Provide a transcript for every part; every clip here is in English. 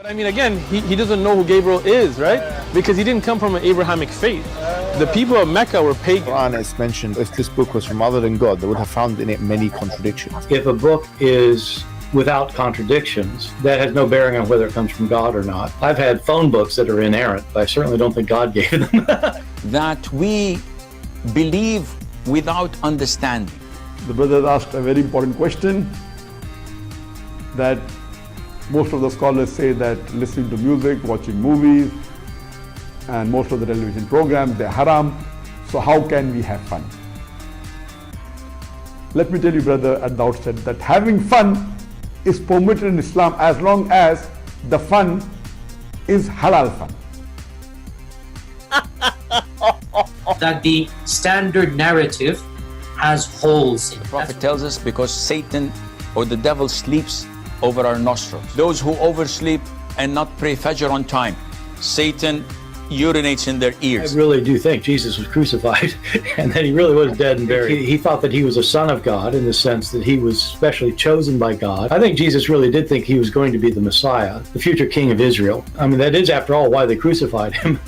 But I mean, again, he doesn't know who Gabriel is, right? Because he didn't come from an Abrahamic faith. The people of Mecca were pagan. Quran is mentioned, if this book was from other than God, they would have found in it many contradictions. If a book is without contradictions, that has no bearing on whether it comes from God or not. I've had phone books that are inerrant, but I certainly don't think God gave them. That we believe without understanding. The brother asked a very important question, that most of the scholars say that listening to music, watching movies, and most of the television programs, they're haram. So how can we have fun? Let me tell you, brother, at the outset, that having fun is permitted in Islam as long as the fun is halal fun. That the standard narrative has holes in it. The Prophet tells us because Satan or the devil sleeps over our nostrils. Those who oversleep and not pray Fajr on time, Satan urinates in their ears. I really do think Jesus was crucified and that he really was dead and buried. He thought that he was a son of God in the sense that he was specially chosen by God. I think Jesus really did think he was going to be the Messiah, the future king of Israel. I mean, that is, after all, why they crucified him.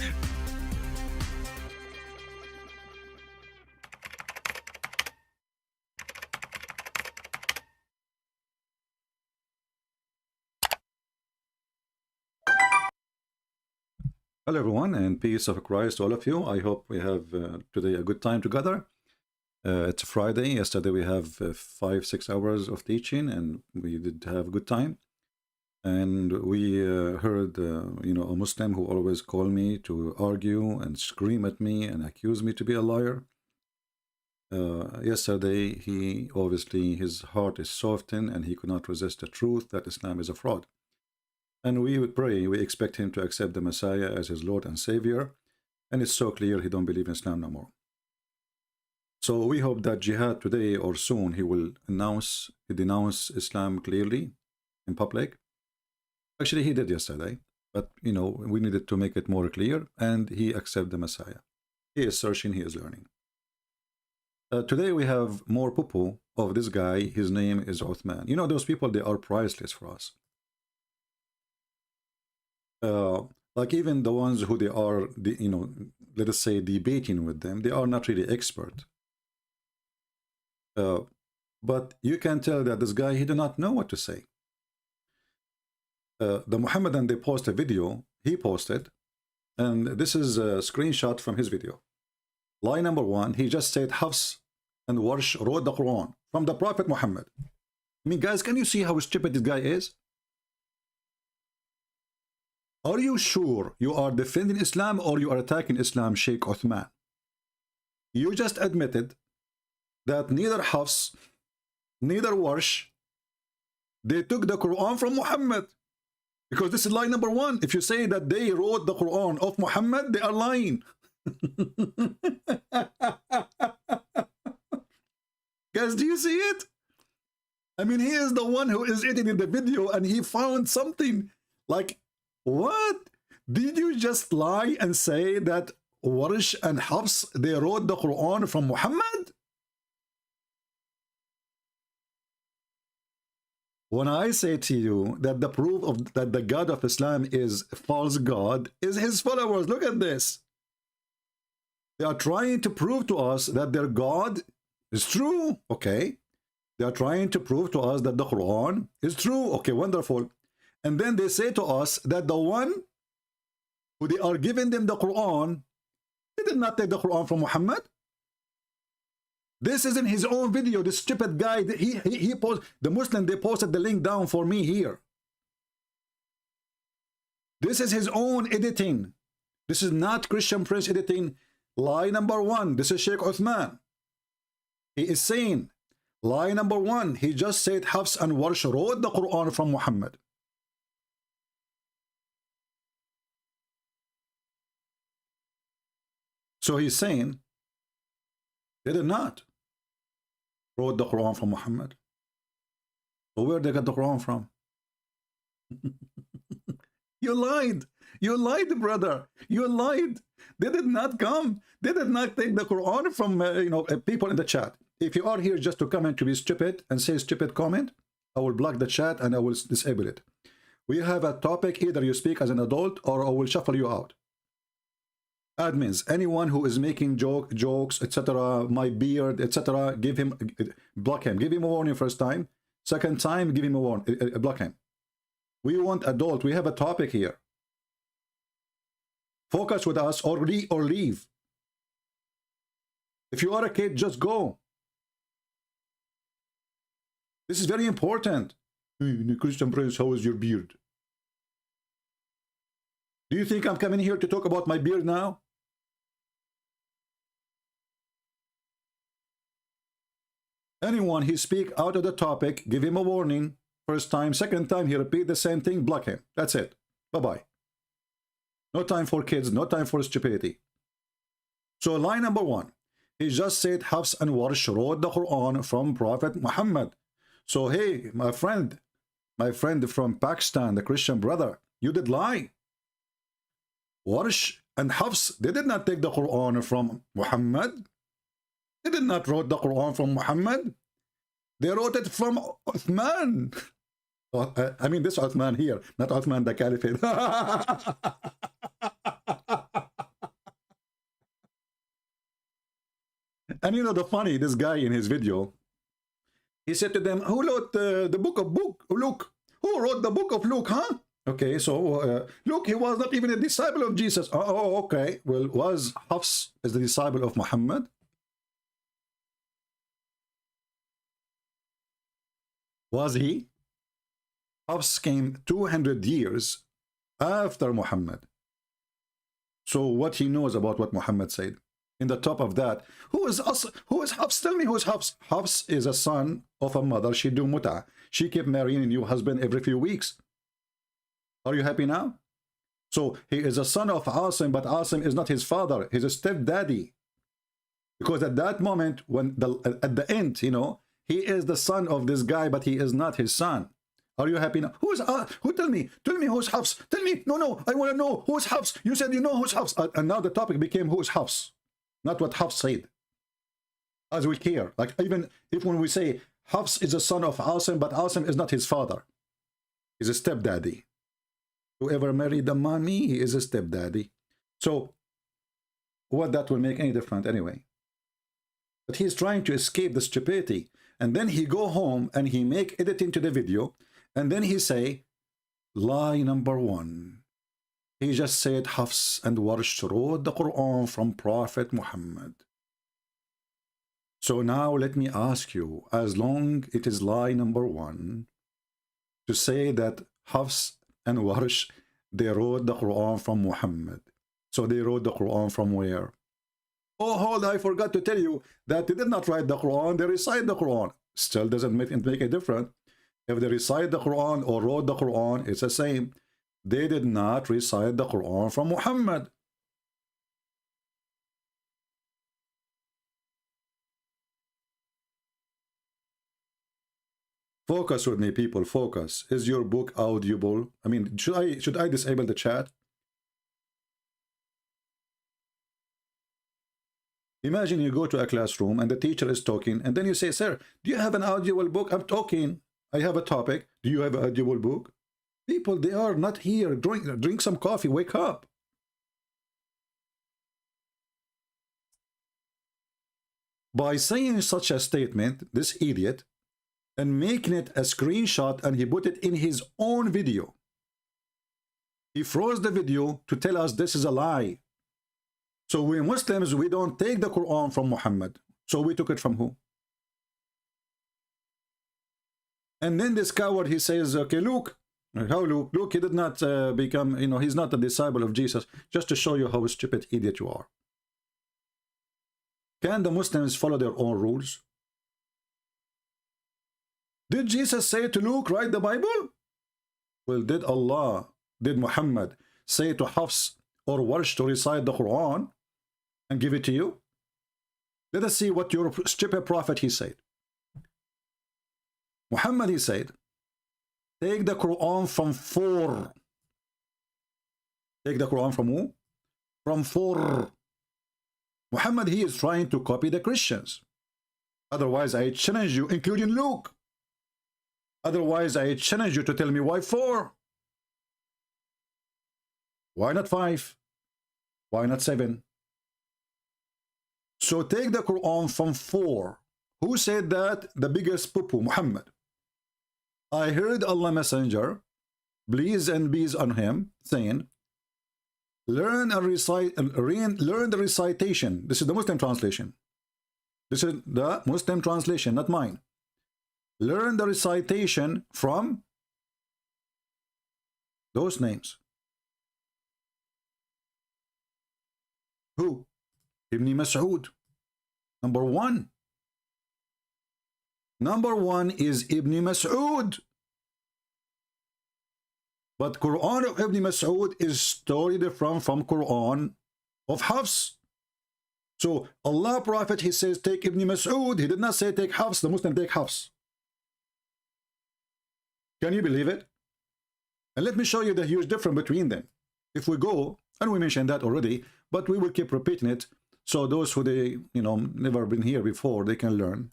Hello everyone, and peace of Christ to all of you. I hope we have today a good time together. It's Friday. Yesterday we have 5-6 hours of teaching, and we did have a good time. And we heard a Muslim who always call me to argue and scream at me and accuse me to be a liar. Yesterday he obviously, his heart is softened and he could not resist the truth that Islam is a fraud. And we would pray, we expect him to accept the Messiah as his Lord and Savior. And it's so clear he don't believe in Islam no more. So we hope that jihad today or soon he will denounce Islam clearly in public. Actually, he did yesterday, but we needed to make it more clear, and he accept the Messiah. He is searching, he is learning. Today we have more poo-poo of this guy. His name is Uthman. Those people, they are priceless for us. Like even the ones who they are, let us say debating with them, they are not really expert. But you can tell that this guy, he did not know what to say. The Muhammadan, they post a video, he posted, and this is a screenshot from his video. Line number 1, he just said Hafs and Warsh wrote the Quran from the Prophet Muhammad. I mean, guys, can you see how stupid this guy is? Are you sure you are defending Islam or you are attacking Islam, Shaykh Uthman? You just admitted that neither Hafs, neither Warsh, they took the Quran from Muhammad. Because this is line number 1. If you say that they wrote the Quran of Muhammad, they are lying. Guys, do you see it? I mean, he is the one who is editing the video and he found something like, what? Did you just lie and say that Warsh and Hafs, they wrote the Quran from Muhammad? When I say to you that the proof of that the God of Islam is false God, is his followers. Look at this. They are trying to prove to us that their God is true. Okay. They are trying to prove to us that the Quran is true. Okay, wonderful. And then they say to us that the one who they are giving them the Quran, they did not take the Quran from Muhammad. This is in his own video. This stupid guy, he posted, the Muslim, they posted the link down for me here. This is his own editing. This is not Christian Prince editing. Lie number 1, this is Shaykh Uthman. He is saying, lie number 1, he just said Hafs and Warsh wrote the Quran from Muhammad. So he's saying they did not wrote the Quran from Muhammad. So where they got the Quran from? You lied. You lied, brother. You lied. They did not come. They did not take the Quran from people in the chat. If you are here just to comment to be stupid and say stupid comment, I will block the chat and I will disable it. We have a topic, either you speak as an adult or I will shuffle you out. Admins, anyone who is making jokes, etc., my beard, etc., give him, block him. Give him a warning first time. Second time, give him a warning, block him. We want adult. We have a topic here. Focus with us or leave. If you are a kid, just go. This is very important. Christian Prince, how is your beard? Do you think I'm coming here to talk about my beard now? Anyone he speak out of the topic, give him a warning. First time, second time, he repeat the same thing, block him. That's it. Bye-bye. No time for kids, no time for stupidity. So line number 1. He just said Hafs and Warsh wrote the Quran from Prophet Muhammad. So hey, my friend from Pakistan, the Christian brother, you did lie. Warsh and Hafs, they did not take the Quran from Muhammad. They did not wrote the Quran from Muhammad. They wrote it from Uthman. I mean this Uthman here, not Uthman the Caliphate. And you know the funny, this guy in his video, he said to them, who wrote the book of Luke? Who wrote the book of Luke, huh? Okay, so Luke, he was not even a disciple of Jesus. Oh, okay. Well, was Hafs as the disciple of Muhammad? Was he? Hafs came 200 years after Muhammad. So what he knows about what Muhammad said. In the top of that, who is Hafs? Tell me who is Hafs. Hafs is a son of a mother. She do muta. She kept marrying a new husband every few weeks. Are you happy now? So he is a son of Asim, but Asim is not his father. He's a stepdaddy. Because at that moment, when at the end, you know, he is the son of this guy, but he is not his son. Are you happy now? Who tell me who's Hafs? Tell me. No, I want to know who's Hafs. You said you know who's Hafs. And now the topic became who's Hafs. Not what Hafs said. As we care. Like even if when we say Hafs is a son of Asim, but Asim is not his father. He's a stepdaddy. Whoever married the mommy, he is a stepdaddy. So what that will make any difference anyway? But he's trying to escape the stupidity. And then he go home and he make editing to the video. And then he say, lie number 1. He just said Hafs and Warsh wrote the Quran from Prophet Muhammad. So now let me ask you, as long it is lie number 1, to say that Hafs and Warsh, they wrote the Quran from Muhammad. So they wrote the Quran from where? Oh, hold, I forgot to tell you that they did not write the Quran, they recite the Quran. Still doesn't make a difference. If they recite the Quran or wrote the Quran, it's the same. They did not recite the Quran from Muhammad. Focus with me, people, focus. Is your book audible? I mean, should I disable the chat? Imagine you go to a classroom and the teacher is talking and then you say, sir, do you have an audible book? I'm talking. I have a topic. Do you have an audible book? People, they are not here. Drink some coffee. Wake up. By saying such a statement, this idiot, and making it a screenshot and he put it in his own video. He froze the video to tell us this is a lie. So we Muslims, we don't take the Quran from Muhammad. So we took it from who? And then this coward, he says, okay, Luke. How Luke? Luke, he did not become, you know, he's not a disciple of Jesus. Just to show you how stupid idiot you are. Can the Muslims follow their own rules? Did Jesus say to Luke, write the Bible? Well, did Muhammad say to Hafs or Warsh to recite the Quran and give it to you? Let us see what your stupid prophet he said. Muhammad, he said, take the Quran from 4. Take the Quran from who? From 4. Muhammad, he is trying to copy the Christians. Otherwise, I challenge you, including Luke. Otherwise, I challenge you to tell me why 4. Why not 5? Why not 7? So take the Quran from 4. Who said that? The biggest poo-poo, Muhammad. I heard Allah Messenger, please and peace on him, saying, learn the recitation. This is the Muslim translation. This is the Muslim translation, not mine. Learn the recitation from those names. Who? Ibn Mas'ud. Number 1. Number 1 is Ibn Mas'ud. But Quran of Ibn Mas'ud is totally different from Quran of Hafs. So Allah Prophet, he says take Ibn Mas'ud. He did not say take Hafs. The Muslim take Hafs. Can you believe it? And let me show you the huge difference between them. If we go, and we mentioned that already, but we will keep repeating it, so those who they, never been here before, they can learn.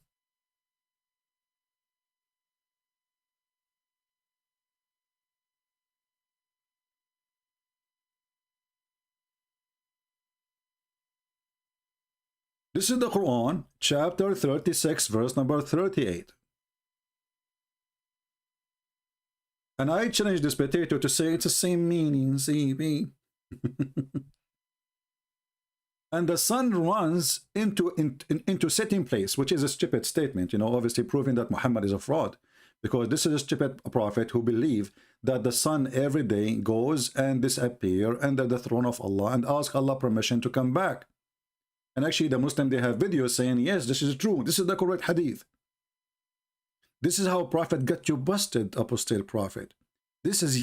This is the Quran, chapter 36, verse number 38. And I challenge this potato to say it's the same meaning, CB. And the sun runs into setting place, which is a stupid statement, obviously proving that Muhammad is a fraud. Because this is a stupid prophet who believes that the sun every day goes and disappears under the throne of Allah and ask Allah permission to come back. And actually the Muslim, they have videos saying, yes, this is true. This is the correct hadith. This is how Prophet got you busted, apostate prophet. This is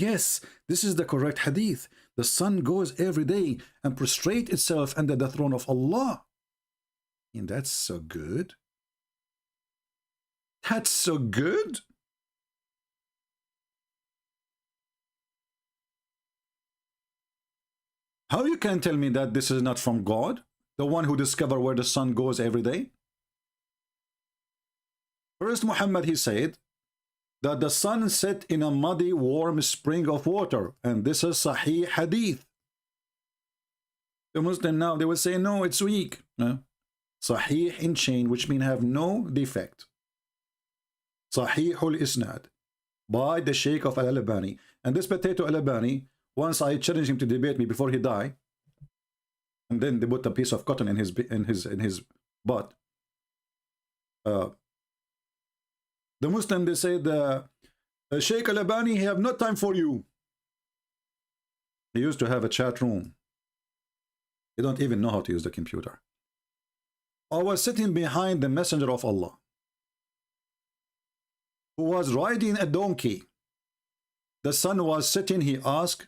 the correct hadith. The sun goes every day and prostrate itself under the throne of Allah. And that's so good. That's so good. How you can tell me that this is not from God? The one who discovered where the sun goes every day? First, Muhammad, he said that the sun set in a muddy, warm spring of water. And this is Sahih Hadith. The Muslim now, they will say, no, it's weak. No? Sahih in chain, which means have no defect. Sahih al-Isnad by the Shaykh of Al-Albani. And this potato Al-Albani, once I challenged him to debate me before he died, and then they put a piece of cotton in his butt. The Muslim, they said, Shaykh Al-Albani, he have no time for you. He used to have a chat room. He don't even know how to use the computer. I was sitting behind the messenger of Allah, who was riding a donkey. The sun was setting. He asked,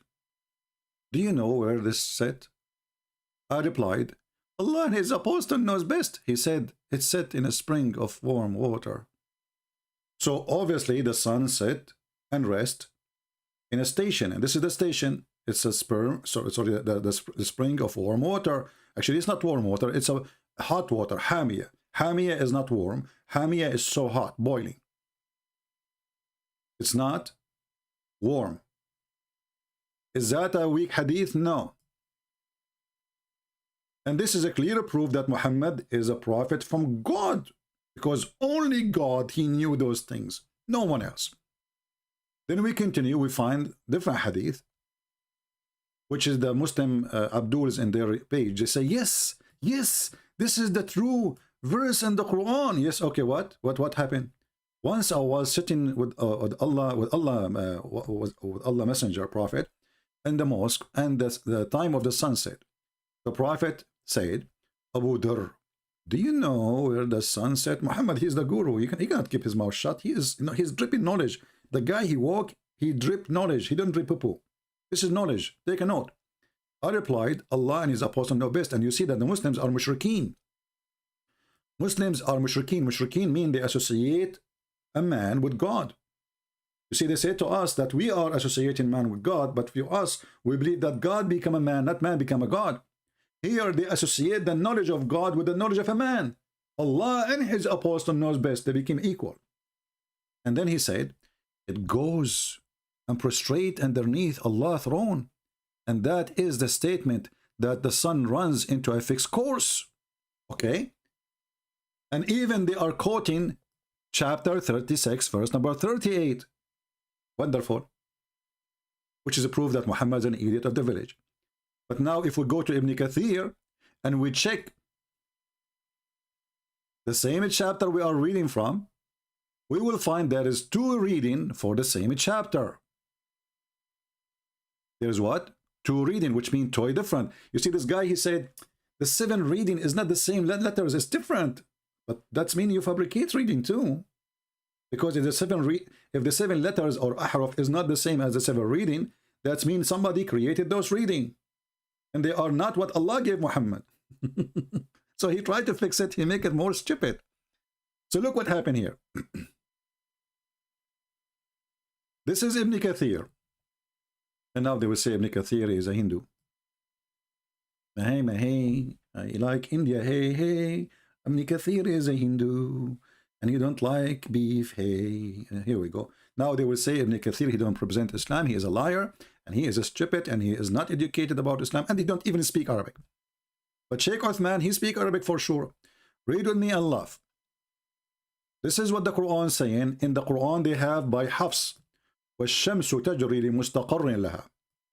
do you know where this set? I replied, Allah and his apostle knows best. He said, it's set in a spring of warm water. So obviously the sun set and rest in a station. And this is the station. It's a the spring of warm water. Actually, it's not warm water. It's a hot water, Hamia. Hamia is not warm. Hamia is so hot, boiling. It's not warm. Is that a weak hadith? No. And this is a clear proof that Muhammad is a prophet from God, because only God, he knew those things, no one else. Then we continue, we find different hadith, which is the Muslim Abduls in their page. They say, yes, this is the true verse in the Quran. Yes, okay, what happened? Once I was sitting with Allah Messenger, Prophet, in the mosque, and the time of the sunset. The Prophet said, Abu Dhar, do you know where the sun set? Muhammad, he is the guru. He cannot keep his mouth shut. He's dripping knowledge. The guy he walked, he dripped knowledge. He didn't drip poo-poo. This is knowledge. Take a note. I replied, Allah and his apostle know best. And you see that the Muslims are mushrikeen. Muslims are mushrikeen. Mushrikeen mean they associate a man with God. You see, they say to us that we are associating man with God, but for us, we believe that God become a man, not man become a God. Here, they associate the knowledge of God with the knowledge of a man. Allah and his apostle knows best. They became equal. And then he said, it goes and prostrate underneath Allah's throne And that is the statement that the sun runs into a fixed course. Okay? And even they are quoting chapter 36, verse number 38. Wonderful. Which is a proof that Muhammad is an idiot of the village. But now if we go to Ibn Kathir and we check the same chapter we are reading from, we will find there is two reading for the same chapter. There's what? Two reading, which means totally different. You see, this guy, he said, the 7 reading is not the same letters, it's different. But that's mean you fabricate reading too. Because if the 7 letters or ahraf is not the same as the 7 reading, that means somebody created those reading. And they are not what Allah gave Muhammad. So he tried to fix it, he make it more stupid. So look what happened here. This is Ibn Kathir. And now they will say Ibn Kathir is a Hindu. Hey, I like India, hey. Ibn Kathir is a Hindu. And he don't like beef, hey. Here we go. Now they will say Ibn Kathir, he don't represent Islam, he is a liar, and he is a stupid, and he is not educated about Islam, and he don't even speak Arabic. But Shaykh Uthman, he speak Arabic for sure. Read with me and laugh. This is what the Quran is saying. In the Quran they have by Hafs, وَالشَّمْسُ تَجْرِي لِمُسْتَقَرٍ لَهَا,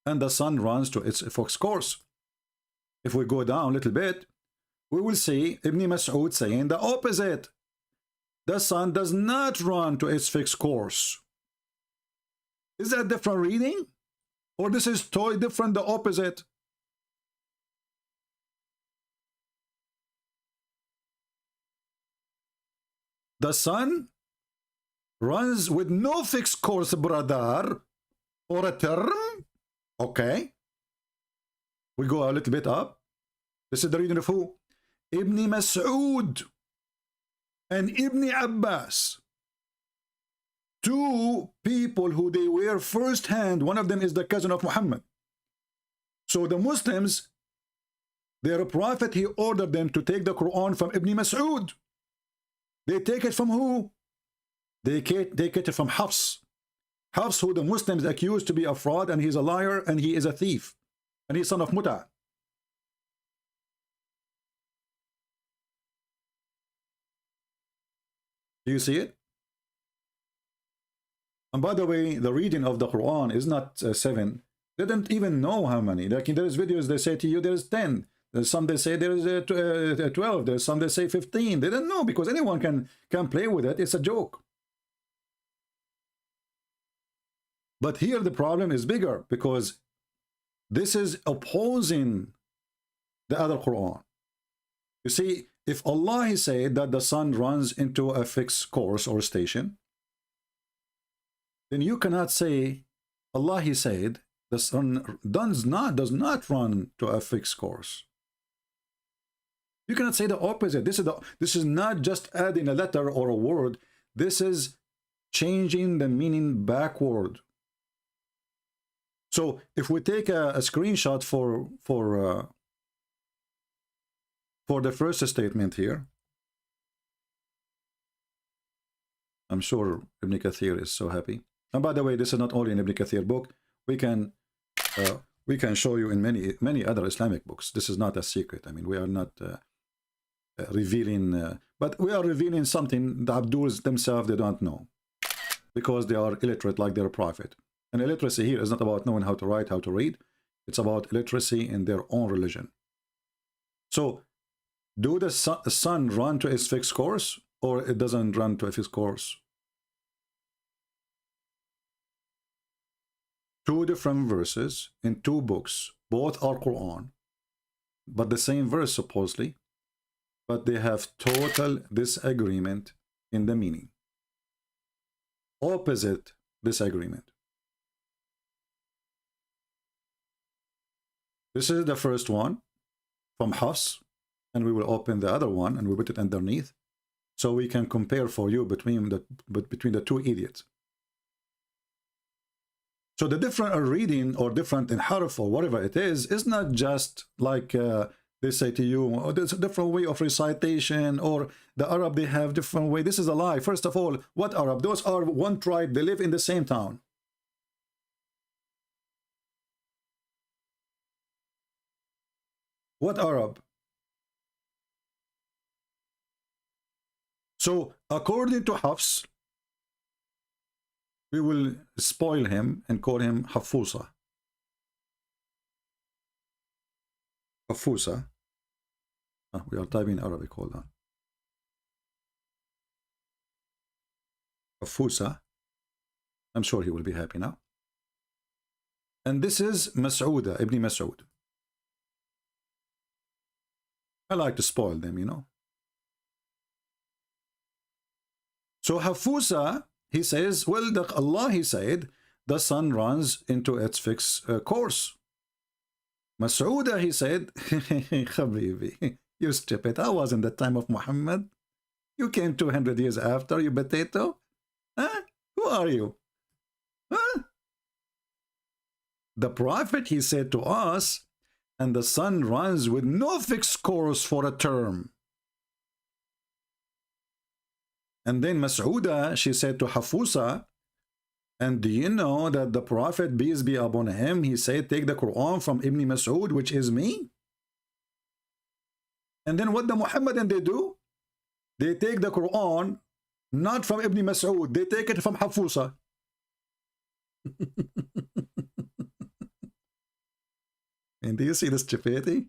and the sun runs to its fixed course. If we go down a little bit, we will see Ibn Mas'ud saying the opposite. The sun does not run to its fixed course. Is that different reading? Or this is totally different, the opposite? The sun runs with no fixed course, brother, or a term. Okay. We go a little bit up. This is the reading of who? Ibn Mas'ud and Ibn Abbas. 2 people who they were first-hand. One of them is the cousin of Muhammad. So the Muslims, their prophet, he ordered them to take the Quran from Ibn Mas'ud. They take it from who? They take it from Hafs. Hafs, who the Muslims accused to be a fraud, and he's a liar, and he is a thief, and he's son of Muta. Do you see it? And by the way, the reading of the Quran is not 7. They don't even know how many. Like there's videos they say to you there's 10. There's some they say there's 12. There's some they say 15. They don't know because anyone can play with it. It's a joke. But here the problem is bigger because this is opposing the other Quran. You see, if Allah he said that the sun runs into a fixed course or station, then you cannot say Allah he said the sun does not run to a fixed course. You cannot say the opposite. This is not just adding a letter or a word. This is changing the meaning backward. So if we take a screenshot for the first statement here, I'm sure Ibn Kathir is so happy. And by the way, this is not only an Ibn Kathir book. We can show you in many other Islamic books. This is not a secret. I mean, we are not revealing, but we are revealing something the Abduls themselves they don't know because they are illiterate like their prophet. And illiteracy here is not about knowing how to write, how to read. It's about illiteracy in their own religion. So, do the sun run to its fixed course, or it doesn't run to a fixed course? 2 different verses in 2 books. Both are Quran, but the same verse supposedly, but they have total disagreement in the meaning. Opposite disagreement. This is the first one from Hafs, and we will open the other one and we put it underneath so we can compare for you between the 2 idiots. So the different reading or different in harf or whatever it is not just like they say to you, oh, there's a different way of recitation, or the Arab, they have different way. This is a lie. First of all, what Arab? Those are one tribe. They live in the same town. What Arab? So according to Hafs, we will spoil him and call him Hafusa. Hafusa. We are typing Arabic, hold on. Hafusa. I'm sure he will be happy now. And this is Mas'uda, Ibn Mas'ud. I like to spoil them, you know. So Hafusa, he says, well, Allah, he said, the sun runs into its fixed course. Mas'uda, he said, Habibi, you stupid. I was in the time of Muhammad. You came 200 years after, you potato. Huh? Who are you? Huh? The Prophet, he said to us, and the sun runs with no fixed course for a term. And then Mas'uda, she said to Hafusa, and do you know that the Prophet, peace be upon him, he said, take the Quran from Ibn Mas'ud, which is me? And then what the Muhammadan they do? They take the Quran not from Ibn Mas'ud, they take it from Hafusa. And do you see the stupidity?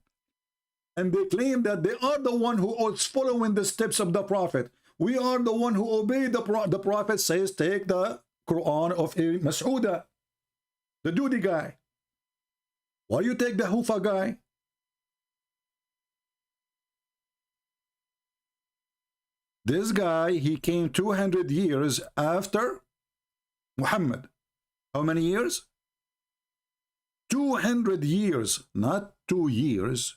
And they claim that they are the one who is following the steps of the Prophet. We are the one who obey the Prophet says, take the Quran of Mas'uda, the duty guy. Why you take the Hufa guy? This guy, he came 200 years after Muhammad. How many years? 200 years, not 2 years,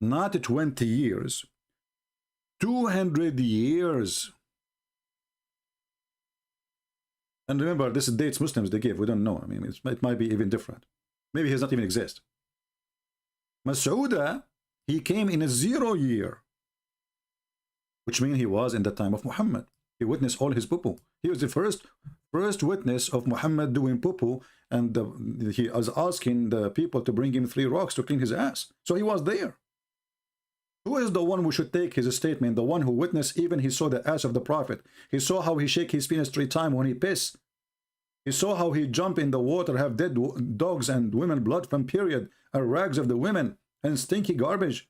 not 20 years, 200 years. And remember, this is dates Muslims they give. We don't know. I mean, it might be even different. Maybe he does not even exist. Mas'uda, he came in a 0 year, which means he was in the time of Muhammad. He witnessed all his poo-poo. He was the first witness of Muhammad doing poo-poo, and he was asking the people to bring him 3 rocks to clean his ass. So he was there. Who is the one who should take his statement? The one who witnessed, even he saw the ass of the Prophet. He saw how he shake his penis 3 times when he piss. He saw how he jump in the water, have dead dogs and women blood from period, and rags of the women, and stinky garbage.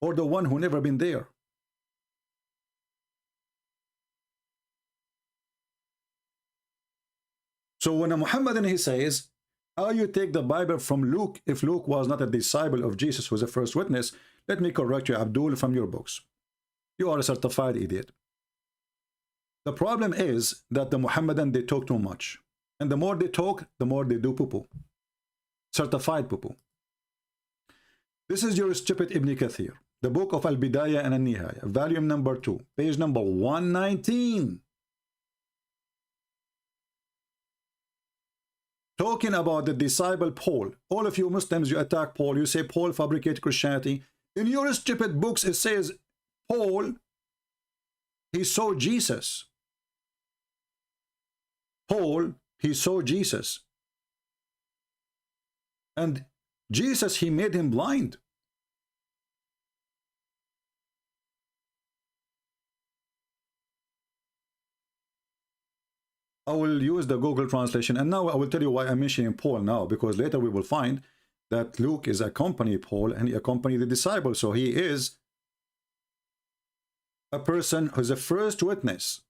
Or the one who never been there. So when a Muhammadan, he says, how you take the Bible from Luke if Luke was not a disciple of Jesus who was the first witness? Let me correct you, Abdul, from your books. You are a certified idiot. The problem is that the Muhammadan, they talk too much. And the more they talk, the more they do poo-poo. Certified poo-poo. This is your stupid Ibn Kathir. The book of Al-Bidayah and Al-Nihaya, volume number 2, page number 119. Talking about the disciple Paul. All of you Muslims, you attack Paul. You say Paul fabricated Christianity. In your stupid books, it says Paul, he saw Jesus. Paul, he saw Jesus. And Jesus, he made him blind. I will use the Google translation, and now I will tell you why I'm mentioning Paul now, because later we will find that Luke is accompanying Paul and he accompanied the disciples. So he is a person who's the first witness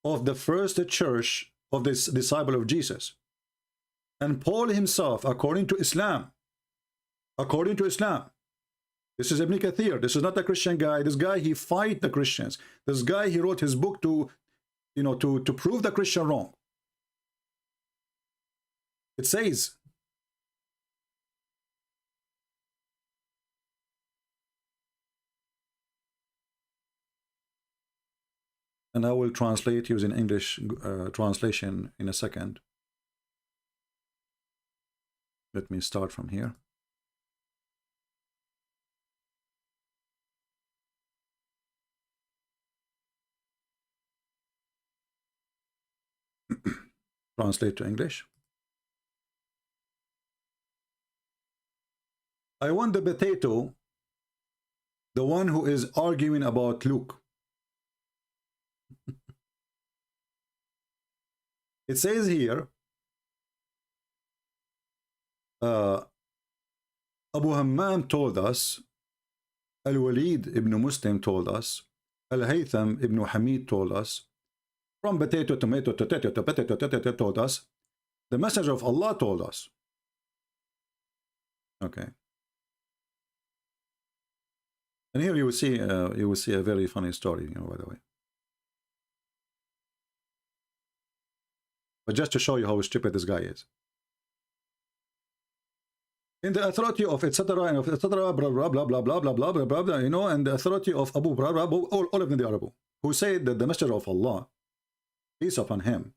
of the first church of this disciple of Jesus. And Paul himself, according to Islam, this is Ibn Kathir, this is not a Christian guy. This guy, he fight the Christians. This guy, he wrote his book to, you know, to prove the Christian wrong. It says, and I will translate using English translation in a second. Let me start from here. Translate to English. I want the potato, the one who is arguing about Luke. It says here, Abu Hammam told us, Al-Walid ibn Muslim told us, Al-Haytham ibn Hamid told us, from potato, tomato, potato, told us, the Messenger of Allah told us. Okay. And here you will see a very funny story, you know, by the way. But just to show you how stupid this guy is. In the authority of etc. and of etc. blah blah blah blah blah blah blah blah blah blah, you know, and the authority of Abu blah, blah, blah, all of them they are Abu, who said that the Messenger of Allah, peace upon him,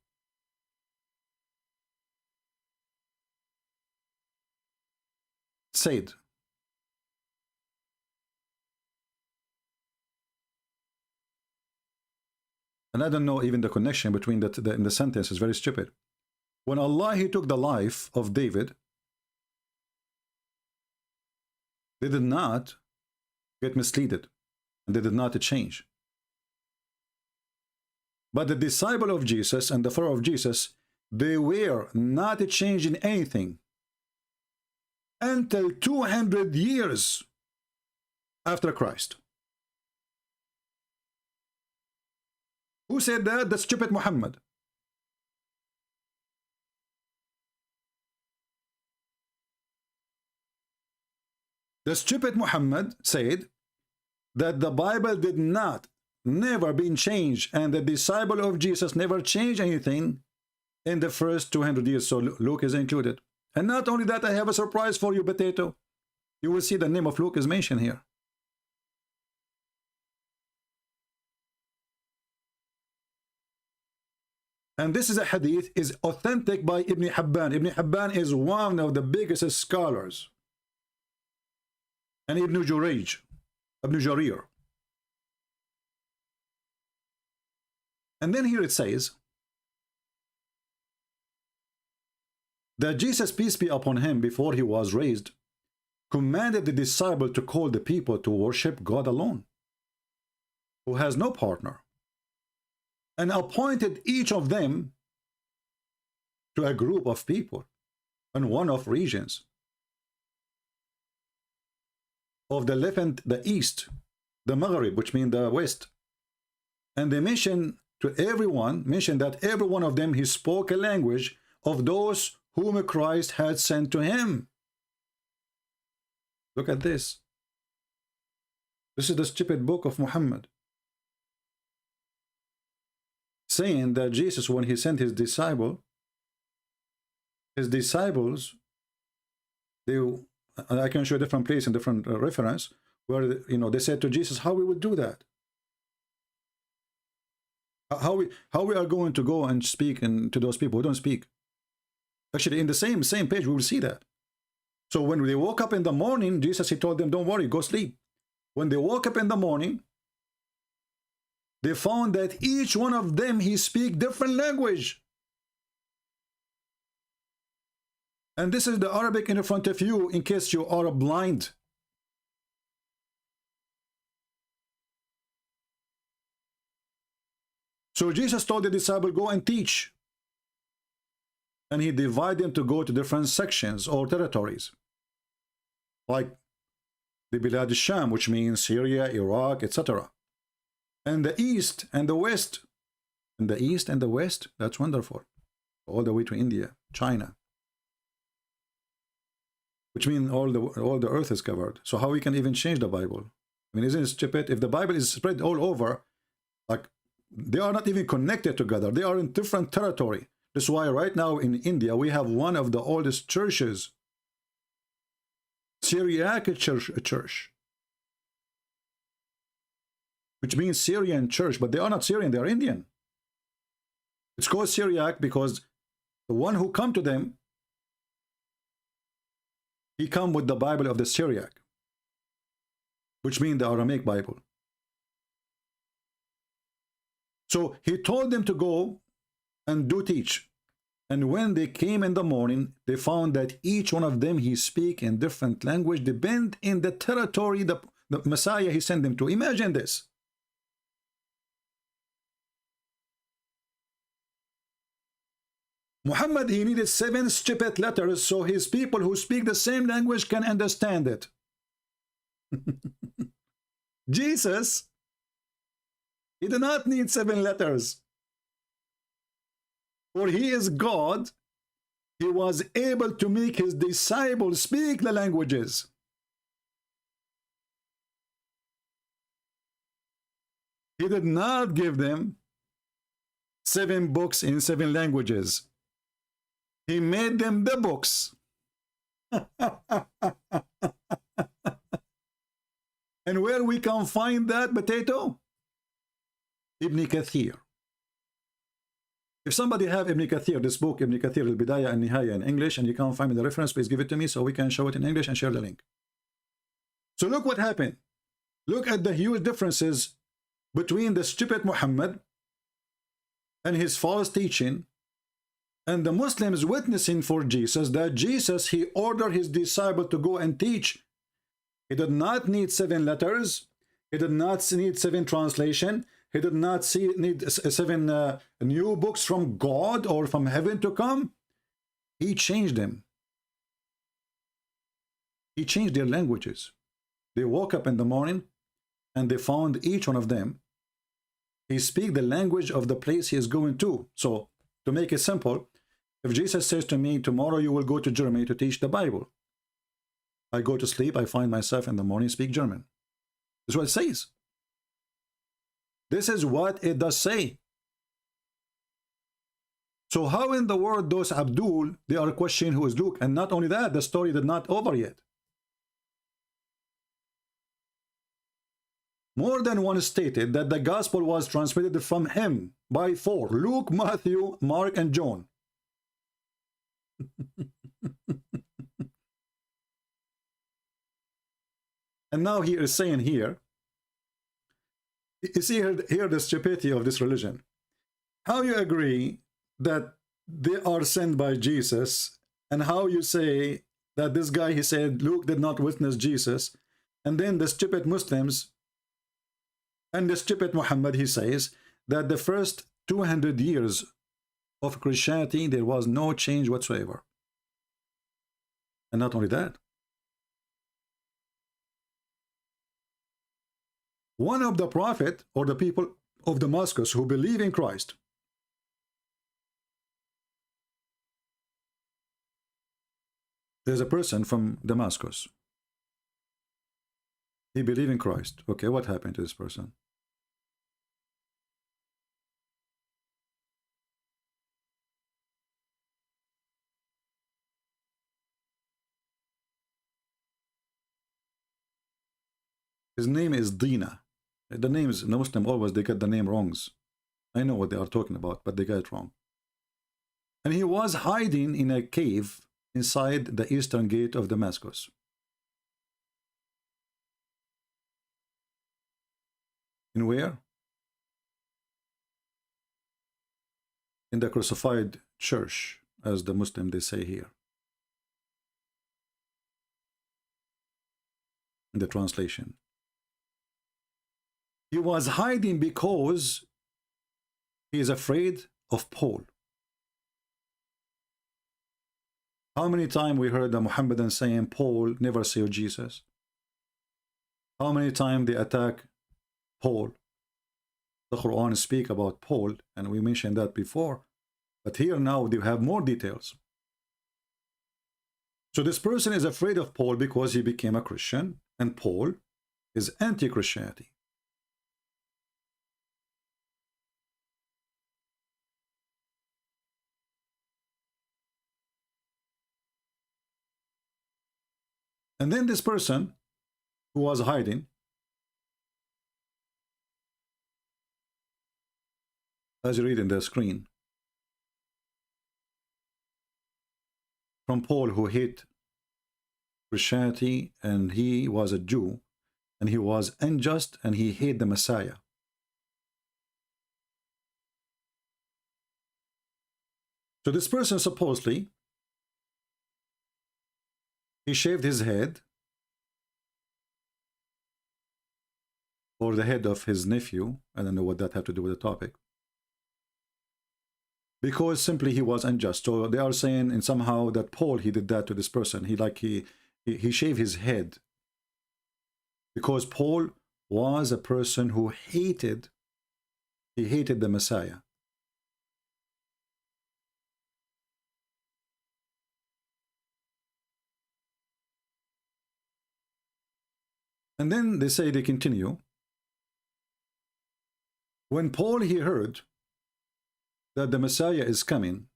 said, and I don't know even the connection between in the sentence is very stupid. When Allah he took the life of David, they did not get misleaded and they did not change. But the disciple of Jesus and the follower of Jesus, they were not changing anything until 200 years after Christ. Who said that? The stupid Muhammad. The stupid Muhammad said that the Bible did not, never been changed, and the disciple of Jesus never changed anything in the first 200 years. So Luke is included. And not only that, I have a surprise for you, potato. You will see the name of Luke is mentioned here. And this is a hadith, is authentic by Ibn Hibban. Ibn Hibban is one of the biggest scholars. And Ibn Jurayj, Ibn Jarir. And then here it says that Jesus, peace be upon him, before he was raised, commanded the disciple to call the people to worship God alone, who has no partner, and appointed each of them to a group of people and one of regions of the Levant, the east, the Maghrib, which means the west. And they mentioned that every one of them, he spoke a language of those whom Christ had sent to him. Look at this. This is the stupid book of Muhammad, saying that Jesus, when he sent his disciples, I can show a different place in different reference where, you know, they said to Jesus, how we would do that? How we are going to go and speak to those people who don't speak? Actually, in the same page, we will see that. So when they woke up in the morning, Jesus, he told them, don't worry, go sleep. When they woke up in the morning, they found that each one of them, he speak different language. And this is the Arabic in front of you, in case you are blind. So Jesus told the disciple, go and teach. And he divided them to go to different sections or territories, like the Bilad al-Sham, which means Syria, Iraq, etc. And the east and the west. And the east and the west, that's wonderful. All the way to India, China. Which means all the earth is covered. So how we can even change the Bible? I mean, isn't it stupid? If the Bible is spread all over, like, they are not even connected together. They are in different territory. That's why right now in India, we have one of the oldest churches, Syriac church, which means Syrian church, but they are not Syrian, they are Indian. It's called Syriac because the one who come to them, he come with the Bible of the Syriac, which means the Aramaic Bible. So he told them to go and do teach. And when they came in the morning, they found that each one of them, he speak in different language, depend in the territory the Messiah he sent them to. Imagine this. Muhammad, he needed 7 stupid letters so his people who speak the same language can understand it. Jesus, he did not need 7 letters. For he is God, he was able to make his disciples speak the languages. He did not give them 7 books in 7 languages. He made them the books. And where we can find that potato? Ibn Kathir. If somebody have Ibn Kathir, this book, Ibn Kathir al-Bidayah and Nihaya in English, and you can't find me the reference, please give it to me so we can show it in English and share the link. So look what happened. Look at the huge differences between the stupid Muhammad and his false teaching and the Muslims witnessing for Jesus, that Jesus, he ordered his disciple to go and teach. He did not need 7 letters. He did not need 7 translation. He did not need 7 new books from God or from heaven to come. He changed them. He changed their languages. They woke up in the morning and they found each one of them. He speaks the language of the place he is going to. So, to make it simple, if Jesus says to me, tomorrow you will go to Germany to teach the Bible, I go to sleep, I find myself in the morning speak German. This is what it says. This is what it does say. So how in the world those Abdul, they are questioning who is Luke? And not only that, the story did not over yet. More than one stated that the gospel was transmitted from him by 4. Luke, Matthew, Mark, and John. And now he is saying here, you see here the stupidity of this religion. How you agree that they are sent by Jesus, and how you say that this guy, he said, Luke did not witness Jesus, and then the stupid Muslims and the stupid Muhammad, he says that the first 200 years of Christianity, there was no change whatsoever. And not only that, one of the prophet or the people of Damascus who believe in Christ, there's a person from Damascus. He believed in Christ. Okay, what happened to this person? His name is Dina. The names, the Muslim always, they get the name wrongs. I know what they are talking about, but they get it wrong. And he was hiding in a cave inside the eastern gate of Damascus. In where? In the crucified church, as the Muslim they say here. In the translation. He was hiding because he is afraid of Paul. How many times we heard the Muhammadan saying, Paul never saw Jesus? How many times they attack Paul? The Quran speak about Paul, and we mentioned that before. But here now they have more details. So this person is afraid of Paul because he became a Christian, and Paul is anti-Christianity. And then this person who was hiding, as you read in the screen, from Paul who hate Christianity, and he was a Jew, and he was unjust, and he hated the Messiah. So this person supposedly, he shaved his head, or the head of his nephew. I don't know what that had to do with the topic. Because simply he was unjust. So they are saying, and somehow that Paul, he did that to this person. He shaved his head. Because Paul was a person who hated the Messiah. And then they say, they continue. When Paul, he heard that the Messiah is coming,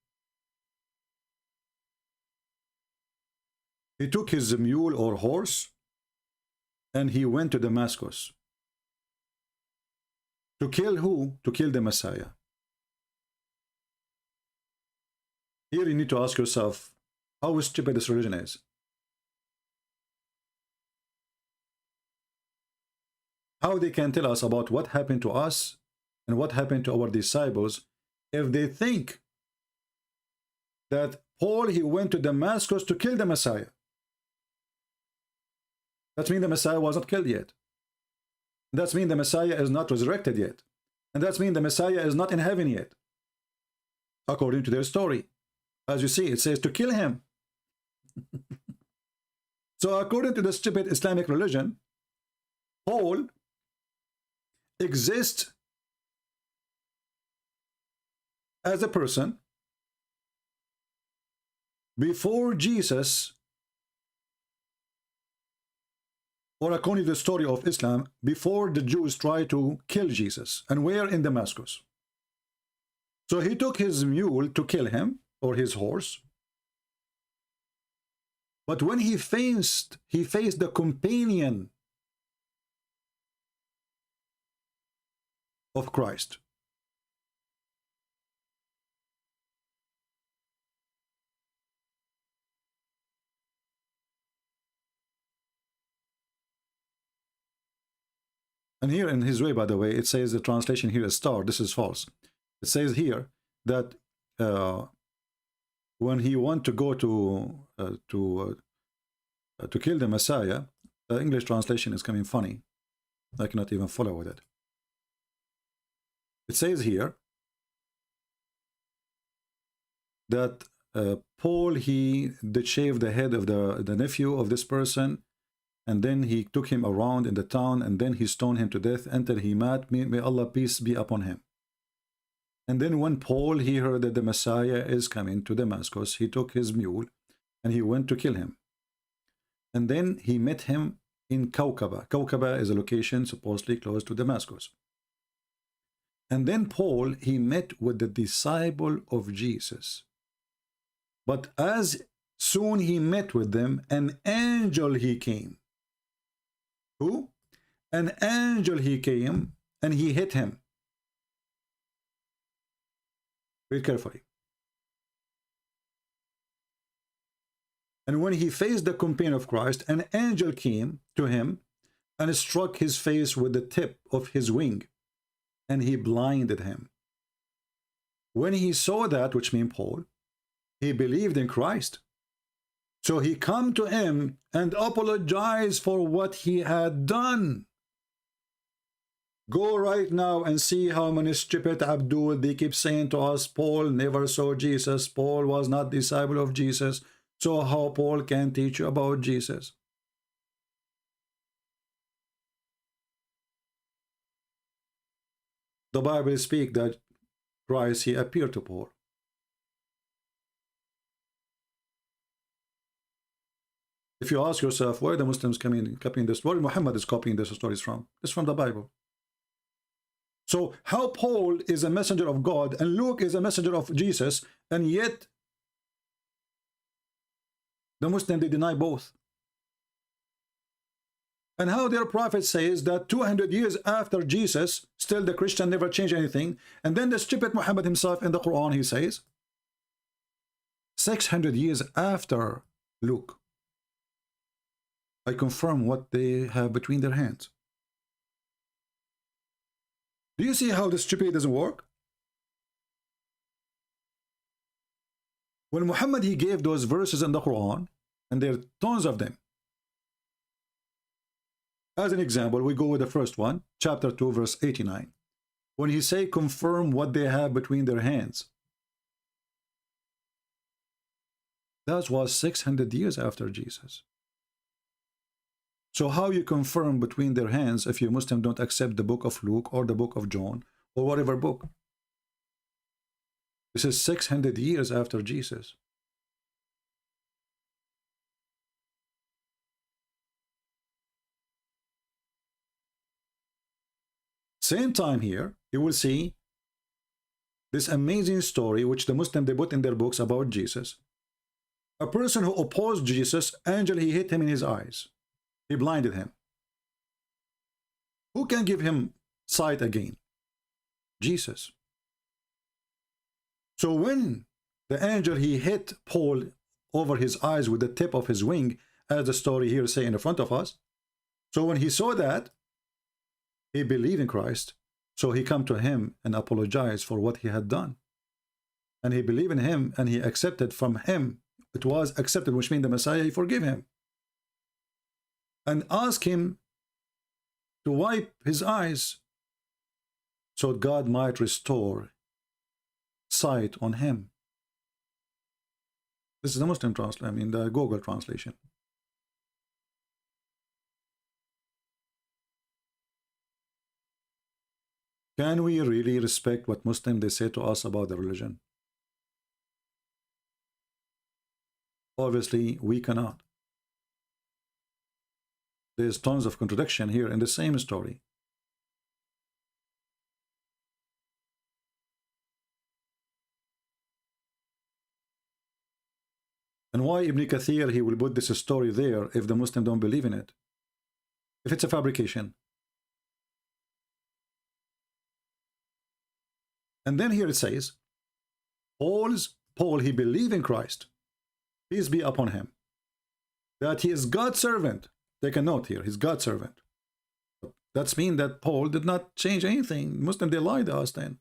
he took his mule or horse and he went to Damascus. To kill who? To kill the Messiah. Here you need to ask yourself, how stupid this religion is. How they can tell us about what happened to us and what happened to our disciples if they think that Paul, he went to Damascus to kill the Messiah. That means the Messiah was not killed yet. That means the Messiah is not resurrected yet. And that means the Messiah is not in heaven yet. According to their story. As you see, it says to kill him. So according to the stupid Islamic religion, Paul exists as a person before Jesus, or according to the story of Islam, before the Jews tried to kill Jesus, and where? In Damascus. So he took his mule to kill him, or his horse. But when he faced the companion of Christ. And here in his way, by the way, it says the translation here is star. This is false. It says here that when he wanted to go to kill the Messiah, the English translation is coming funny. I cannot even follow with it. It says here that Paul, he did shave the head of the nephew of this person, and then he took him around in the town, and then he stoned him to death until he met. May Allah peace be upon him. And then when Paul, he heard that the Messiah is coming to Damascus, he took his mule and he went to kill him. And then he met him in Kaukaba. Kaukaba is a location supposedly close to Damascus. And then Paul, he met with the disciple of Jesus. But as soon he met with them, an angel he came. Who? An angel he came and he hit him. Read carefully. And when he faced the companion of Christ, an angel came to him and struck his face with the tip of his wing, and he blinded him. When he saw that, which means Paul, he believed in Christ. So he come to him and apologized for what he had done. Go right now and see how many stupid Abdul, they keep saying to us, Paul never saw Jesus, Paul was not disciple of Jesus, so how Paul can teach you about Jesus? The Bible speaks that Christ, he appeared to Paul. If you ask yourself, where the Muslims copying this, where Muhammad is copying these stories from? It's from the Bible. So how Paul is a messenger of God and Luke is a messenger of Jesus, and yet the Muslims, they deny both. And how their prophet says that 200 years after Jesus, still the Christian never changed anything. And then the stupid Muhammad himself in the Quran, he says, 600 years after Luke, I confirm what they have between their hands. Do you see how the stupid doesn't work? When Muhammad, he gave those verses in the Quran, and there are tons of them. As an example, we go with the first one, chapter 2, verse 89. When he say, confirm what they have between their hands. That was 600 years after Jesus. So how you confirm between their hands if you Muslim don't accept the book of Luke or the book of John or whatever book? This is 600 years after Jesus. Same time here, you will see this amazing story which the Muslim they put in their books about Jesus. A person who opposed Jesus, angel, he hit him in his eyes. He blinded him. Who can give him sight again? Jesus. So when the angel, he hit Paul over his eyes with the tip of his wing, as the story here say in front of us. So when he saw that, he believed in Christ. So he come to him and apologized for what he had done. And he believed in him and he accepted from him. It was accepted, which means the Messiah, he forgive him. And ask him to wipe his eyes so God might restore sight on him. This is the Muslim translation, I mean the Google translation. Can we really respect what Muslims they say to us about the religion? Obviously, we cannot. There's tons of contradiction here in the same story. And why Ibn Kathir, he will put this story there if the Muslim don't believe in it? If it's a fabrication. And then here it says, Paul, he believed in Christ, peace be upon him, that he is God's servant. Take a note here, he's God's servant. That's mean that Paul did not change anything. Muslim, they lied to us then.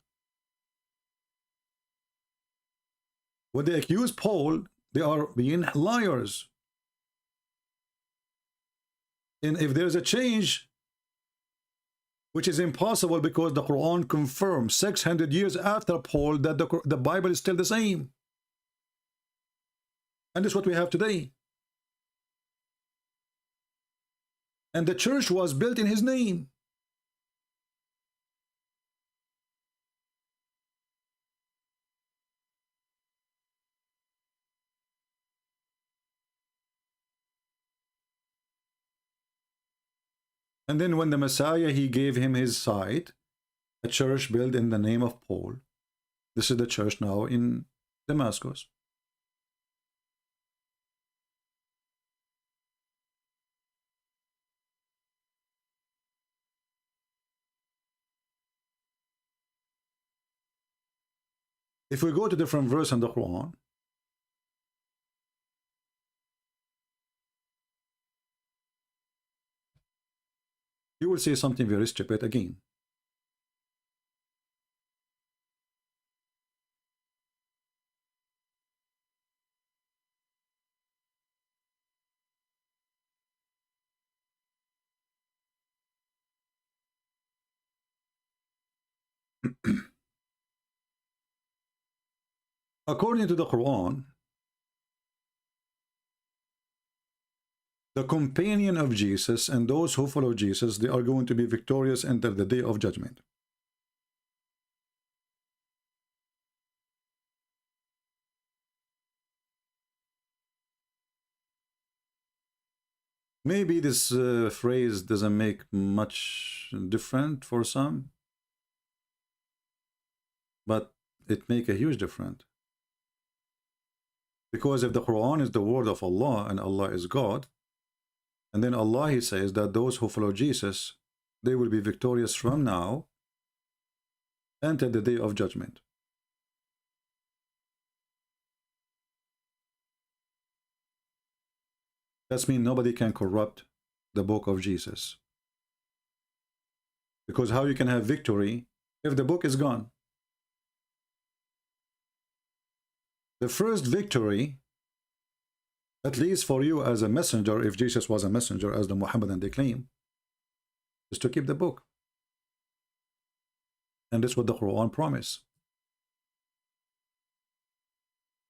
When they accuse Paul, they are being liars. And if there's a change, which is impossible because the Quran confirms 600 years after Paul that the Bible is still the same. And this is what we have today. And the church was built in his name. And then when the Messiah, he gave him his sight, a church built in the name of Paul. This is the church now in Damascus. If we go to different verse in the Quran, you will see something very stupid again. According to the Quran, the companion of Jesus and those who follow Jesus, they are going to be victorious until the day of judgment. Maybe this phrase doesn't make much difference for some, but it makes a huge difference. Because if the Quran is the word of Allah and Allah is God, and then Allah, he says that those who follow Jesus, they will be victorious from now until the day of judgment. That means nobody can corrupt the book of Jesus. Because how you can have victory if the book is gone? The first victory, at least for you as a messenger, if Jesus was a messenger as the Muhammadan they claim, is to keep the book. And this is what the Quran promise.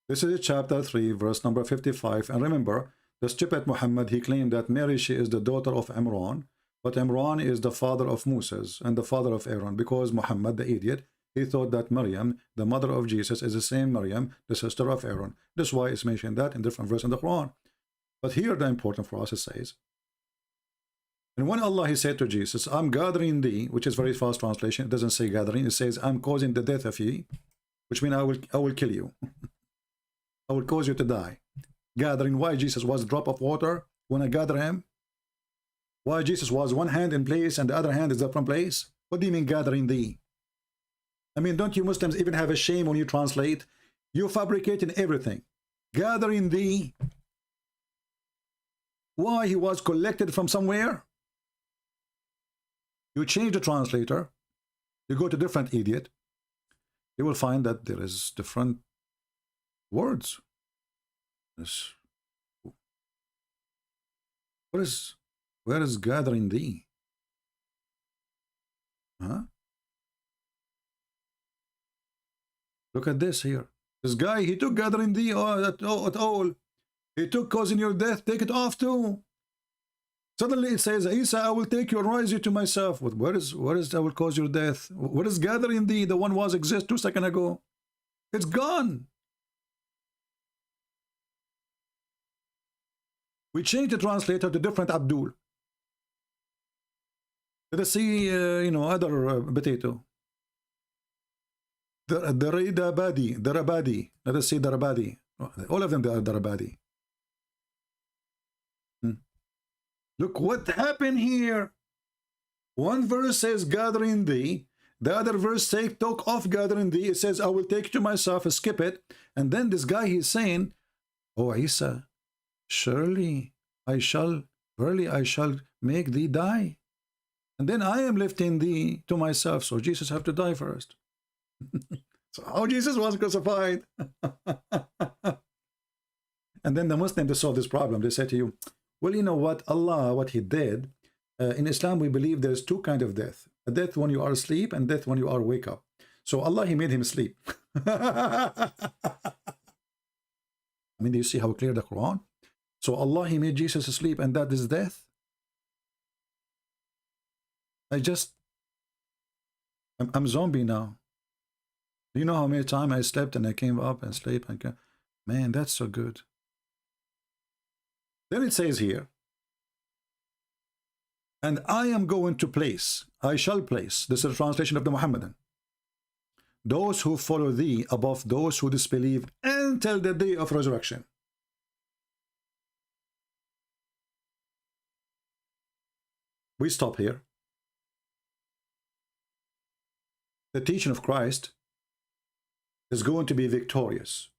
This is chapter 3, verse number 55. And remember, the stupid Muhammad, he claimed that Mary, she is the daughter of Imran, but Imran is the father of Moses and the father of Aaron, because Muhammad, the idiot, he thought that Maryam, the mother of Jesus, is the same Maryam, the sister of Aaron. That's why it's mentioned that in different verses in the Quran. But here the important for us, it says, and when Allah, he said to Jesus, I'm gathering thee, which is very fast translation, it doesn't say gathering, it says, I'm causing the death of ye, which means I will kill you. I will cause you to die. Gathering, why Jesus was a drop of water when I gather him? Why Jesus was one hand in place and the other hand is up from place? What do you mean gathering thee? I mean, don't you Muslims even have a shame when you translate? You fabricating everything. Gathering thee. Why? He was collected from somewhere? You change the translator, you go to different idiot, you will find that there is different words. This, where is gathering thee? Huh? Look at this here. This guy, he took gathering thee at all. He took causing your death, take it off too. Suddenly it says, Isa, I will take you and raise you to myself. Where is I will cause your death? What is gathering thee? The one was exist 2 seconds ago. It's gone. We changed the translator to different Abdul. Let us see, other potato. The Rabadi. Let us see the Rabadi. All of them, they are the Rabadi. Look what happened here. One verse says, gathering thee. The other verse says, took off gathering thee. It says, I will take you to myself, skip it. And then this guy, he's saying, oh, Isa, surely I shall make thee die. And then I am lifting thee to myself. So Jesus have to die first. So how Jesus was crucified? And then the Muslims, to solve this problem, they say to you, well, you know what? Allah, what he did, in Islam, we believe there's two kinds of death. A death when you are asleep and death when you are wake up. So Allah, he made him sleep. I mean, do you see how clear the Quran? So Allah, he made Jesus asleep, and that is death. I'm zombie now. Do you know how many times I slept and I came up and slept and came? Man, that's so good. Then it says here, and I am going to place, I shall place, this is a translation of the Muhammadan, those who follow thee above those who disbelieve until the day of resurrection. We stop here. The teaching of Christ is going to be victorious.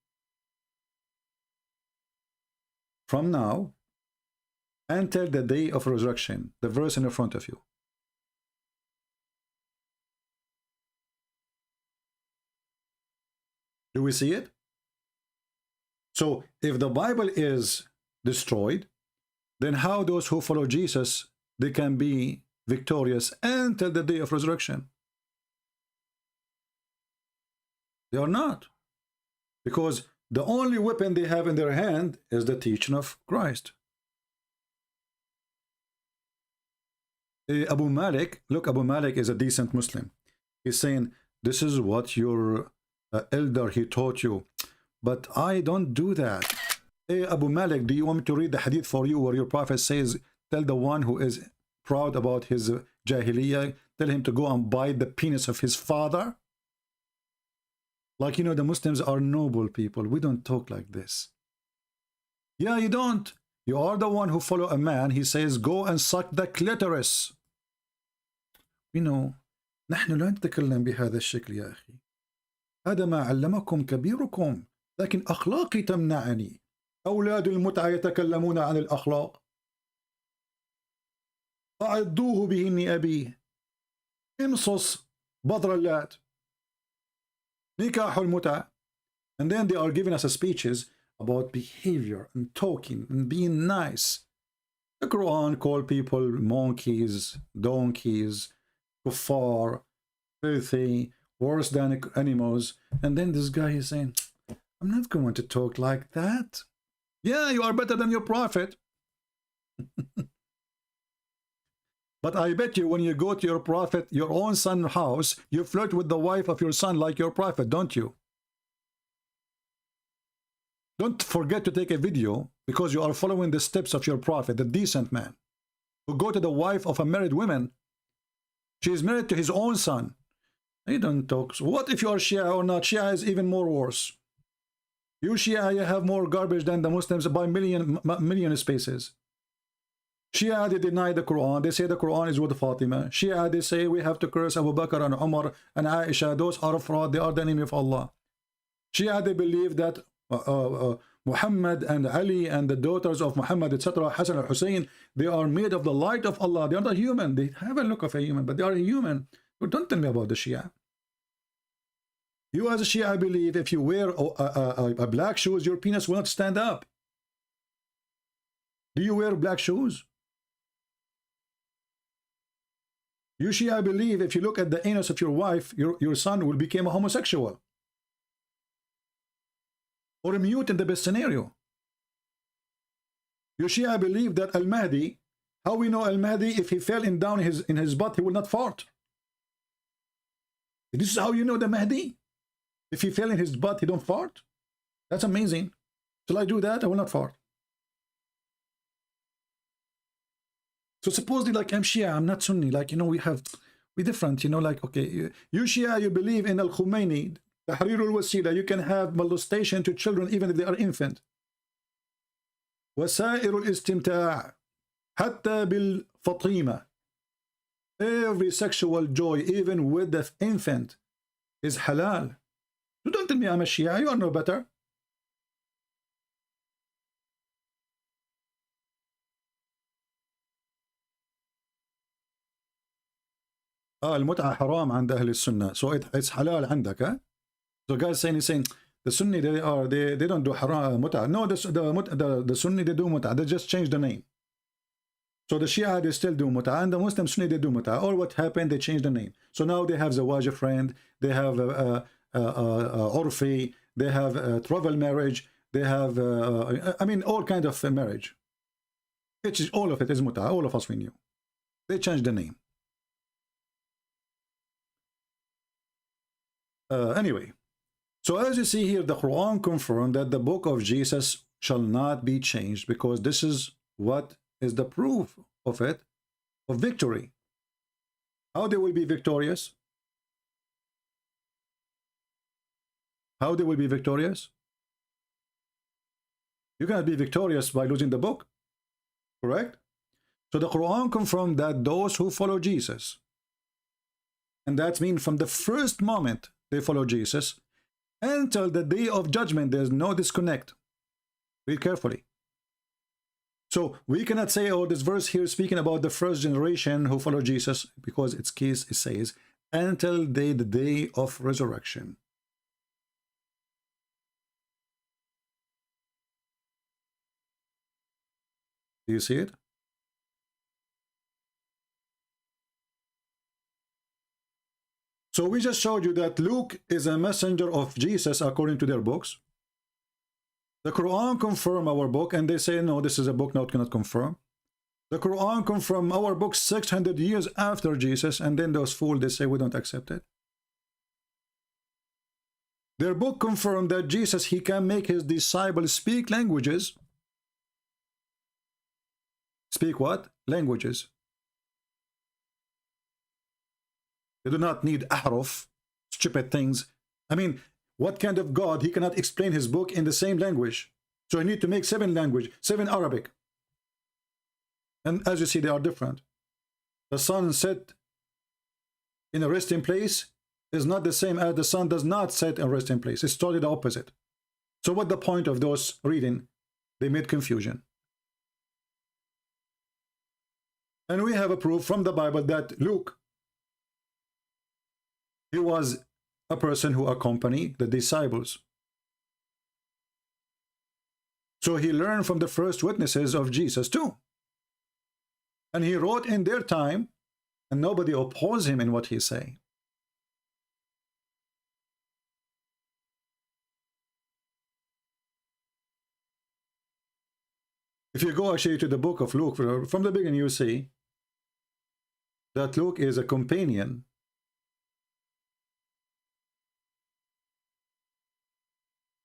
From now until the day of resurrection, the verse in front of you. Do we see it? So if the Bible is destroyed, then how those who follow Jesus, they can be victorious until the day of resurrection? They are not. Because the only weapon they have in their hand is the teaching of Christ. Abu Malik, look, Abu Malik is a decent Muslim. He's saying, this is what your elder, he taught you. But I don't do that. Hey, Abu Malik, do you want me to read the hadith for you where your prophet says, tell the one who is proud about his jahiliyyah, tell him to go and bite the penis of his father? Like, you know, the Muslims are noble people. We don't talk like this. Yeah, you don't. You are the one who follow a man. He says, go and suck the clitoris. You know, نحن لا نتكلم بهذا الشكل يا أخي. هذا ما علمكم كبيركم. لكن أخلاقي تمنعني. أولاد المتعة يتكلمون عن الأخلاق. أعضوه بهن أبيه. امصص بضر اللات. نكاح المتعة. And then they are giving us speeches about behavior and talking and being nice. The Quran called people monkeys, donkeys, kuffar, filthy, worse than animals. And then this guy is saying, I'm not going to talk like that. Yeah, you are better than your prophet. But I bet you when you go to your prophet, your own son's house, you flirt with the wife of your son like your prophet, don't you? Don't forget to take a video because you are following the steps of your prophet, the decent man, who go to the wife of a married woman. She is married to his own son. You don't talk. So what if you are Shia or not? Shia is even more worse. You Shia, you have more garbage than the Muslims by million spaces. Shia, they deny the Quran. They say the Quran is with Fatima. Shia, they say we have to curse Abu Bakr and Umar and Aisha. Those are fraud. They are the enemy of Allah. Shia, they believe that Muhammad and Ali and the daughters of Muhammad, etc., Hassan and Hussein, they are made of the light of Allah. They are not human. They have a look of a human, but they are a human. But don't tell me about the Shia. You as a Shia, I believe if you wear a black shoes, your penis will not stand up. Do you wear black shoes? You Shia, I believe if you look at the anus of your wife, your son will become a homosexual. Or a mute in the best scenario. You Shia, I believe that Al-Mahdi, how we know Al-Mahdi, if he fell down in his butt, he will not fart. This is how you know the Mahdi. If he fell in his butt, he don't fart. That's amazing. Shall I do that? I will not fart. So supposedly, like, I'm Shia, I'm not Sunni. Like, you know, we're different. You know, like, okay, you Shia, you believe in Al-Khomeini, Tahrirul Wasila, you can have molestation to children even if they are infant. وسائر الاستمتاع حتى بالفطيمة. Every sexual joy, even with the infant, is halal. You don't tell me I'm a Shia, you are no better. المتعة حرام عند أهل السنة. So it's halal عندك, huh? So guys saying the Sunni they don't do haram mut'ah. No, the Sunni they do mut'ah. They just change the name. So the Shia they still do mut'ah, and the Muslim Sunni they do mut'ah. All what happened, they changed the name. So now they have zawaj friend, they have urfi, they have travel marriage, they have I mean all kind of marriage. All of it is mut'ah. All of us we knew. They changed the name. Anyway. So as you see here, the Quran confirmed that the book of Jesus shall not be changed because this is what is the proof of it, of victory. How they will be victorious? How they will be victorious? You cannot be victorious by losing the book, correct? So the Quran confirmed that those who follow Jesus, and that means from the first moment they follow Jesus, until the day of judgment, there's no disconnect. Read carefully. So we cannot say, oh, this verse here is speaking about the first generation who follow Jesus, because its case it says, until the day of resurrection. Do you see it? So we just showed you that Luke is a messenger of Jesus according to their books. The Quran confirm our book, and they say, no, this is a book now cannot confirm. The Quran confirm our book 600 years after Jesus, and then those fools, they say we don't accept it. Their book confirmed that Jesus, he can make his disciples speak languages. Speak what? Languages. They do not need ahruf, stupid things. I mean, what kind of God? He cannot explain his book in the same language. So he need to make 7 languages, 7 Arabic. And as you see, they are different. The sun set in a resting place is not the same as the sun does not set in a resting place. It's totally the opposite. So what the point of those reading? They made confusion. And we have a proof from the Bible that Luke, he was a person who accompanied the disciples. So he learned from the first witnesses of Jesus too. And he wrote in their time, and nobody opposed him in what he say. If you go actually to the book of Luke, from the beginning you see that Luke is a companion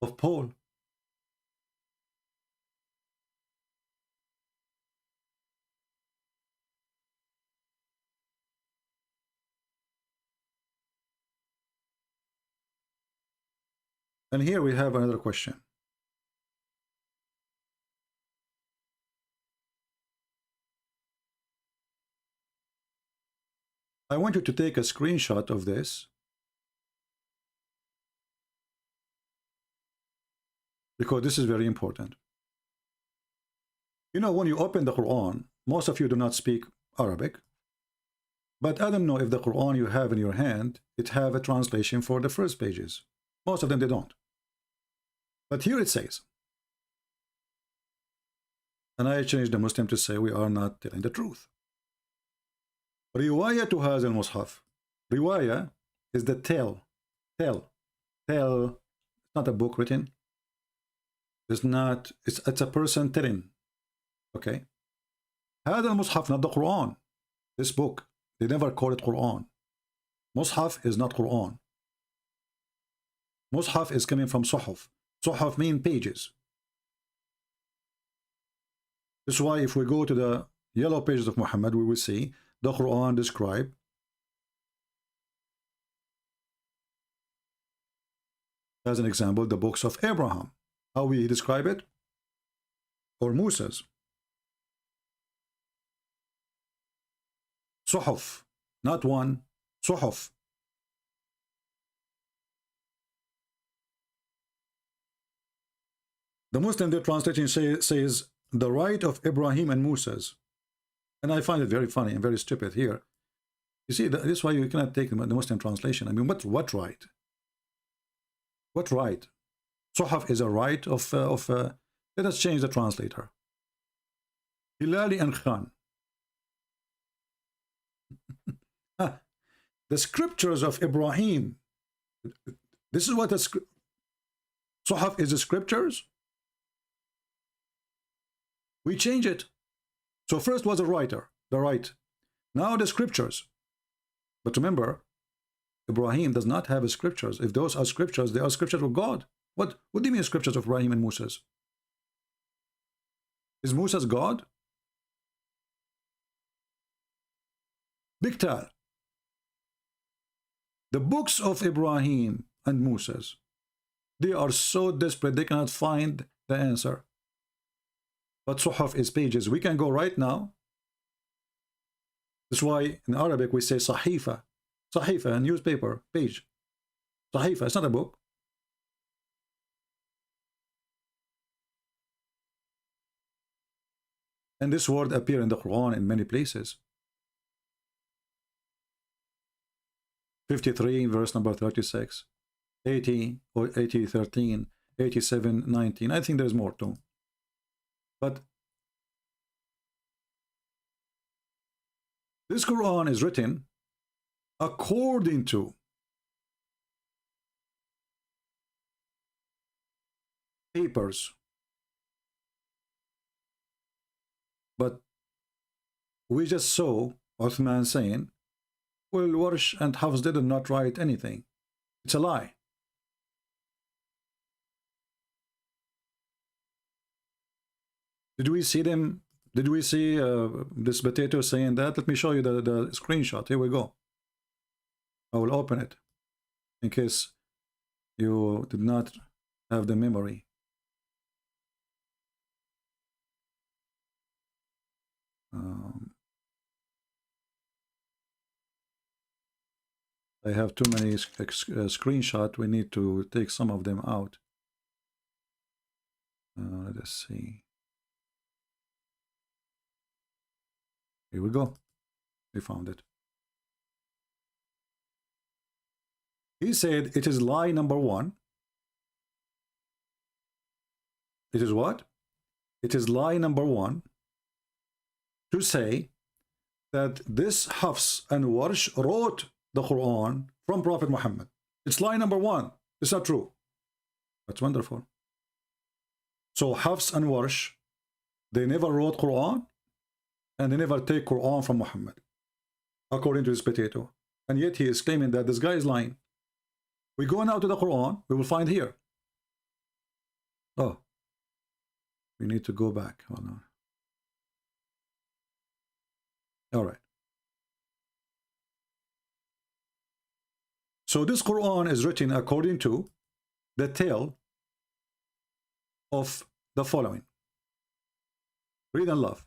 of Paul. And here we have another question. I want you to take a screenshot of this, because this is very important. You know, when you open the Quran, most of you do not speak Arabic, but I don't know if the Quran you have in your hand, it have a translation for the first pages. Most of them, they don't. But here it says, and I changed the Muslim to say we are not telling the truth. Riwayah to هذا المصحف. Riwayah is the tell. It's not a book written. It's not, it's a person telling. Okay. هذا المصحف, not the Quran. This book, they never call it Quran. Mus'haf is not Quran. Mus'haf is coming from Suhuf. Suhuf mean pages. This is why if we go to the yellow pages of Muhammad, we will see the Quran described as an example the books of Abraham. How we describe it? Or Moses. Suhuf, not one, Suhuf. The Muslim, their translation says the right of Ibrahim and Moses. And I find it very funny and very stupid here. You see, this is why you cannot take the Muslim translation. I mean, what right? What right? Suhaf is a right of let us change the translator. Hilali and Khan. The scriptures of Ibrahim. This is what the Suhaf is, the scriptures. We change it. So first was a writer, the right. Now the scriptures. But remember, Ibrahim does not have scriptures. If those are scriptures, they are scriptures of God. What do you mean scriptures of Ibrahim and Moses? Is Moses God? Biktal. The books of Ibrahim and Moses, they are so desperate they cannot find the answer. But Suhaf is pages. We can go right now. That's why in Arabic we say Sahifa. Sahifa, a newspaper, page. Sahifa, it's not a book. And this word appears in the Quran in many places. 53, verse number 36. 80, or 80, 13, 87, 19. I think there's more too. But this Quran is written according to papers. But we just saw Uthman saying, well, Warsh and Hafs did not write anything. It's a lie. Did we see them? Did we see this potato saying that? Let me show you the screenshot. Here we go. I will open it in case you did not have the memory. I have too many screenshots. We need to take some of them out. Let us see. Here we go. We found it. He said it is lie number 1. It is what? it is lie number one to say that this Hafs and Warsh wrote the Quran from Prophet Muhammad. It's lie number one. It's not true. That's wonderful. So Hafs and Warsh, they never wrote Quran, and they never take Quran from Muhammad, according to this potato. And yet he is claiming that this guy is lying. We go now to the Quran, we will find here. Oh, we need to go back. Hold on. All right. So this Quran is written according to the tale of the following. Read and love.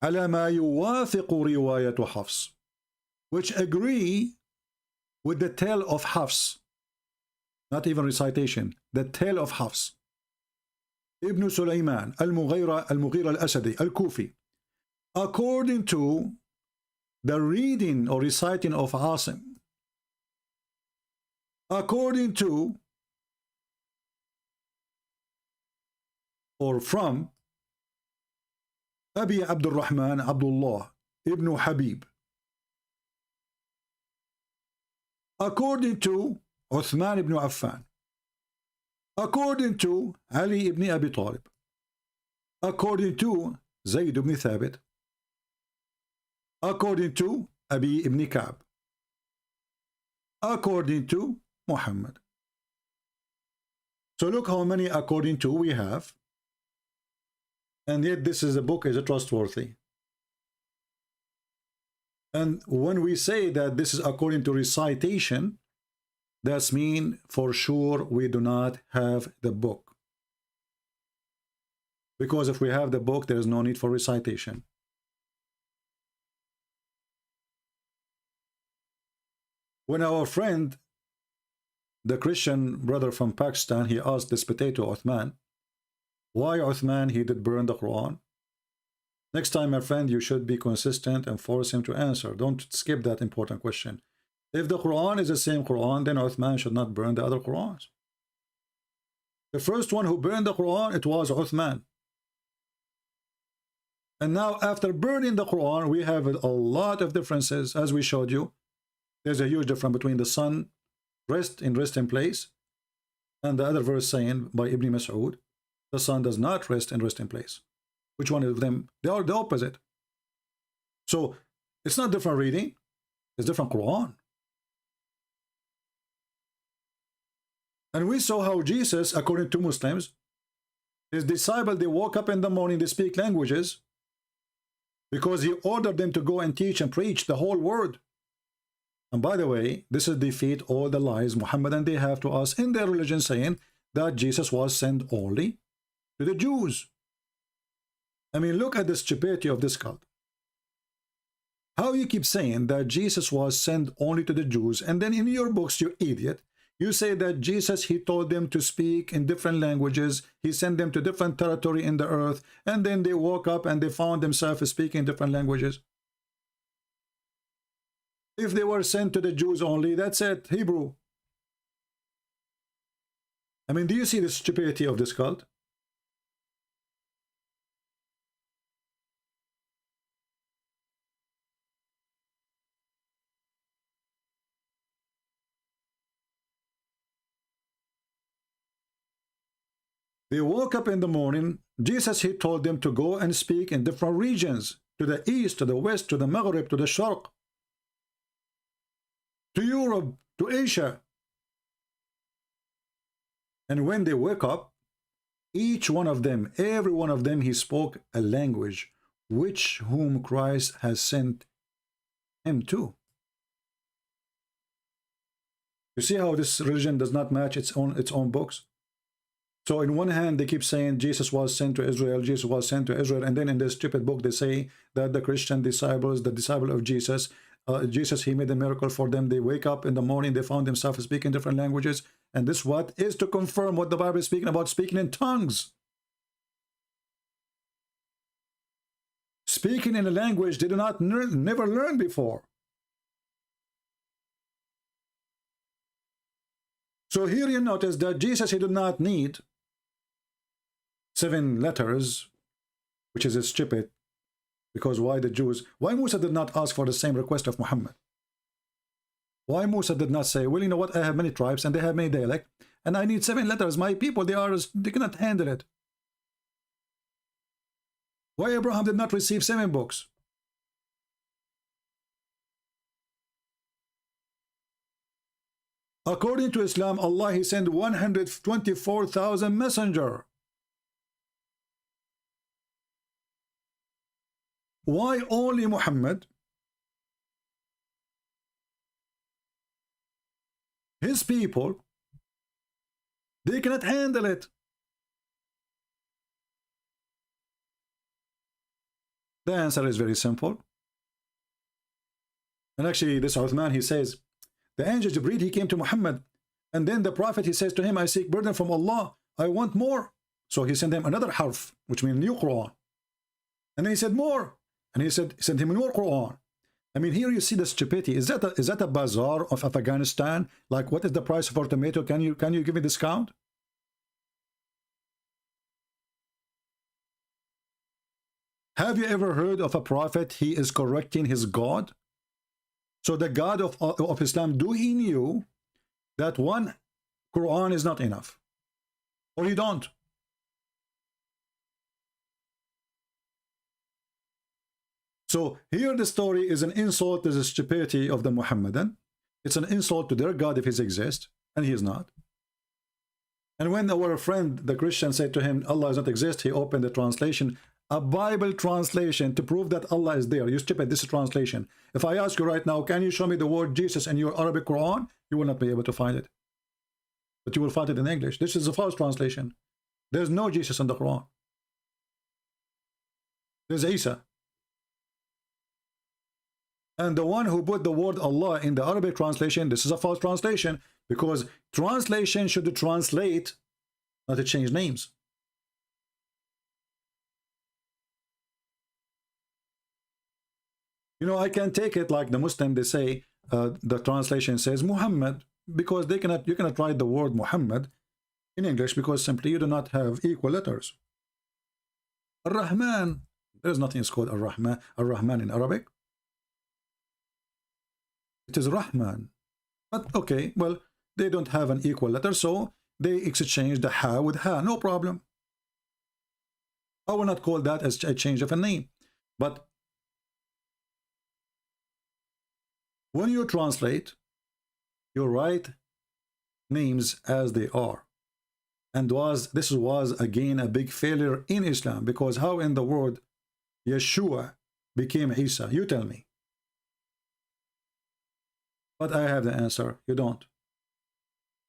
على ما يوافق رواية حفص, which agree with the tale of Hafs, not even recitation, the tale of Hafs. Ibn Sulaiman al-Mughira al-Asadi al-Kufi, according to the reading or reciting of Asim, according to or from Abi Abdul Rahman Abdullah ibn Habib, according to Uthman ibn Affan, according to Ali ibn Abi Talib, according to Zayd ibn Thabit, according to Abi ibn Ka'b, according to Muhammad. So look how many according to we have, and yet this is a book is trustworthy. And when we say that this is according to recitation, that's mean for sure we do not have the book. Because if we have the book, there is no need for recitation. When our friend, the Christian brother from Pakistan, he asked this potato Uthman, why Uthman he did burn the Quran? Next time, my friend, you should be consistent and force him to answer. Don't skip that important question. If the Quran is the same Quran, then Uthman should not burn the other Qurans. The first one who burned the Quran, it was Uthman. And now after burning the Quran, we have a lot of differences, as we showed you. There's a huge difference between the sun rest in place, and the other verse saying by Ibn Mas'ud, the sun does not rest in place. Which one of them? They are the opposite. So it's not different reading, it's different Quran. And we saw how Jesus, according to Muslims, his disciples, they woke up in the morning, they speak languages, because he ordered them to go and teach and preach the whole word. And by the way, this is defeat all the lies Muhammad and they have to us in their religion, saying that Jesus was sent only to the Jews. I mean, look at the stupidity of this cult. How you keep saying that Jesus was sent only to the Jews, and then in your books, you idiot, you say that Jesus, he told them to speak in different languages, he sent them to different territory in the earth, and then they woke up and they found themselves speaking different languages. If they were sent to the Jews only, that's it, Hebrew. I mean, do you see the stupidity of this cult? They woke up in the morning. Jesus, he told them to go and speak in different regions, to the east, to the west, to the Maghrib, to the Sharq, to Europe, to Asia. And when they wake up, each one of them, every one of them, he spoke a language which whom Christ has sent him to. You see how this religion does not match its own books? So in one hand, they keep saying Jesus was sent to Israel, Jesus was sent to Israel, and then in this stupid book, they say that the Christian disciples, the disciple of Jesus, Jesus, he made a miracle for them. They wake up in the morning, they found themselves speaking different languages, and this what is to confirm what the Bible is speaking about, speaking in tongues. Speaking in a language they do not never learn before. So here you notice that Jesus, he did not need 7 letters, which is stupid, because why Musa did not ask for the same request of Muhammad? Why Musa did not say, well, you know what, I have many tribes and they have many dialects, and I need 7 letters. My people, they cannot handle it. Why Abraham did not receive 7 books? According to Islam, Allah, He sent 124,000 messenger. Why only Muhammad? His people, they cannot handle it. The answer is very simple. And actually, this Uthman, he says, the angel Jibreel, he came to Muhammad, and then the prophet, he says to him, I seek burden from Allah, I want more. So he sent him another harf, which means new Quran. And then he said more, and he said, send him more Quran. I mean, here you see the stupidity. Is that a bazaar of Afghanistan? Like, what is the price of our tomato? Can you give me a discount? Have you ever heard of a prophet, he is correcting his God? So the God of Islam, do he knew that one Quran is not enough? Or he don't? So here the story is an insult to the stupidity of the Muhammadan. It's an insult to their God if he exists, and he is not. And when our friend, the Christian, said to him, Allah does not exist, he opened the translation, a Bible translation, to prove that Allah is there. You stupid, this is translation. If I ask you right now, can you show me the word Jesus in your Arabic Quran? You will not be able to find it. But you will find it in English. This is a false translation. There's no Jesus in the Quran. There's Isa. And the one who put the word Allah in the Arabic translation, this is a false translation, because translation should translate, not to change names. You know, I can take it like the Muslim, they say, the translation says Muhammad, because you cannot write the word Muhammad in English, because simply you do not have equal letters. Ar-Rahman, there's nothing called Ar-Rahman in Arabic. It is Rahman. But okay, well, they don't have an equal letter, so they exchange the ha with ha, no problem. I will not call that as a change of a name. But when you translate, you write names as they are. And this was again a big failure in Islam, because how in the world Yeshua became Isa? You tell me. But I have the answer. You don't.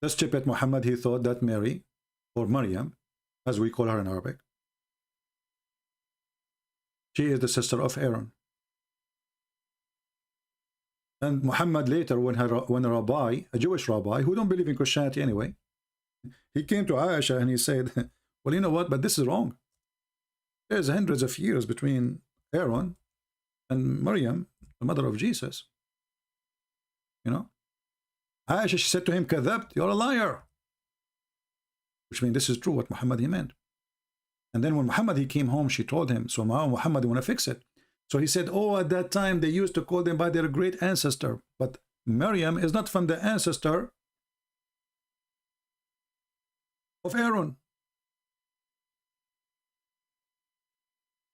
The stupid Muhammad, he thought that Mary, or Maryam, as we call her in Arabic, she is the sister of Aaron. And Muhammad later, when a rabbi, a Jewish rabbi, who don't believe in Christianity anyway, he came to Aisha and he said, well, you know what, but this is wrong. There's hundreds of years between Aaron and Maryam, the mother of Jesus. You know, Aisha, she said to him, Kadhabt, you're a liar. Which means this is true what Muhammad he meant. And then when Muhammad he came home, she told him, so now Muhammad want to fix it. So he said, oh, at that time they used to call them by their great ancestor. But Maryam is not from the ancestor of Aaron.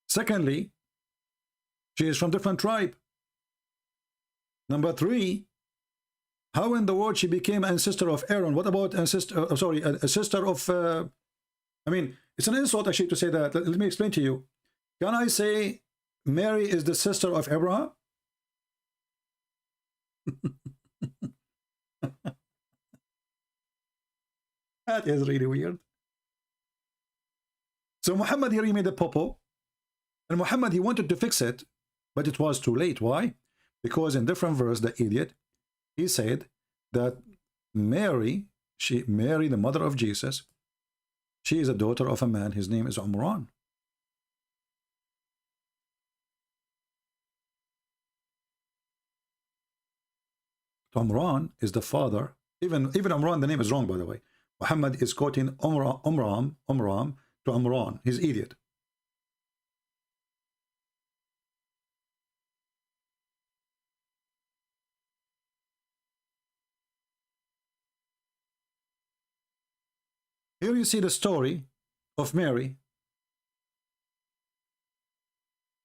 Secondly, she is from different tribe. Number 3, how in the world she became ancestor of Aaron? What about a sister of, I mean, it's an insult actually to say that. Let me explain to you. Can I say Mary is the sister of Abraham? That is really weird. So Muhammad here, he made a popo, and Muhammad, he wanted to fix it, but it was too late. Why? Because in different verse, the idiot, he said that Mary, Mary, the mother of Jesus, she is a daughter of a man, his name is Umran. Umran is the father, even Umran, the name is wrong, by the way. Muhammad is quoting Umram, to Imran. He's idiot. Here you see the story of Mary.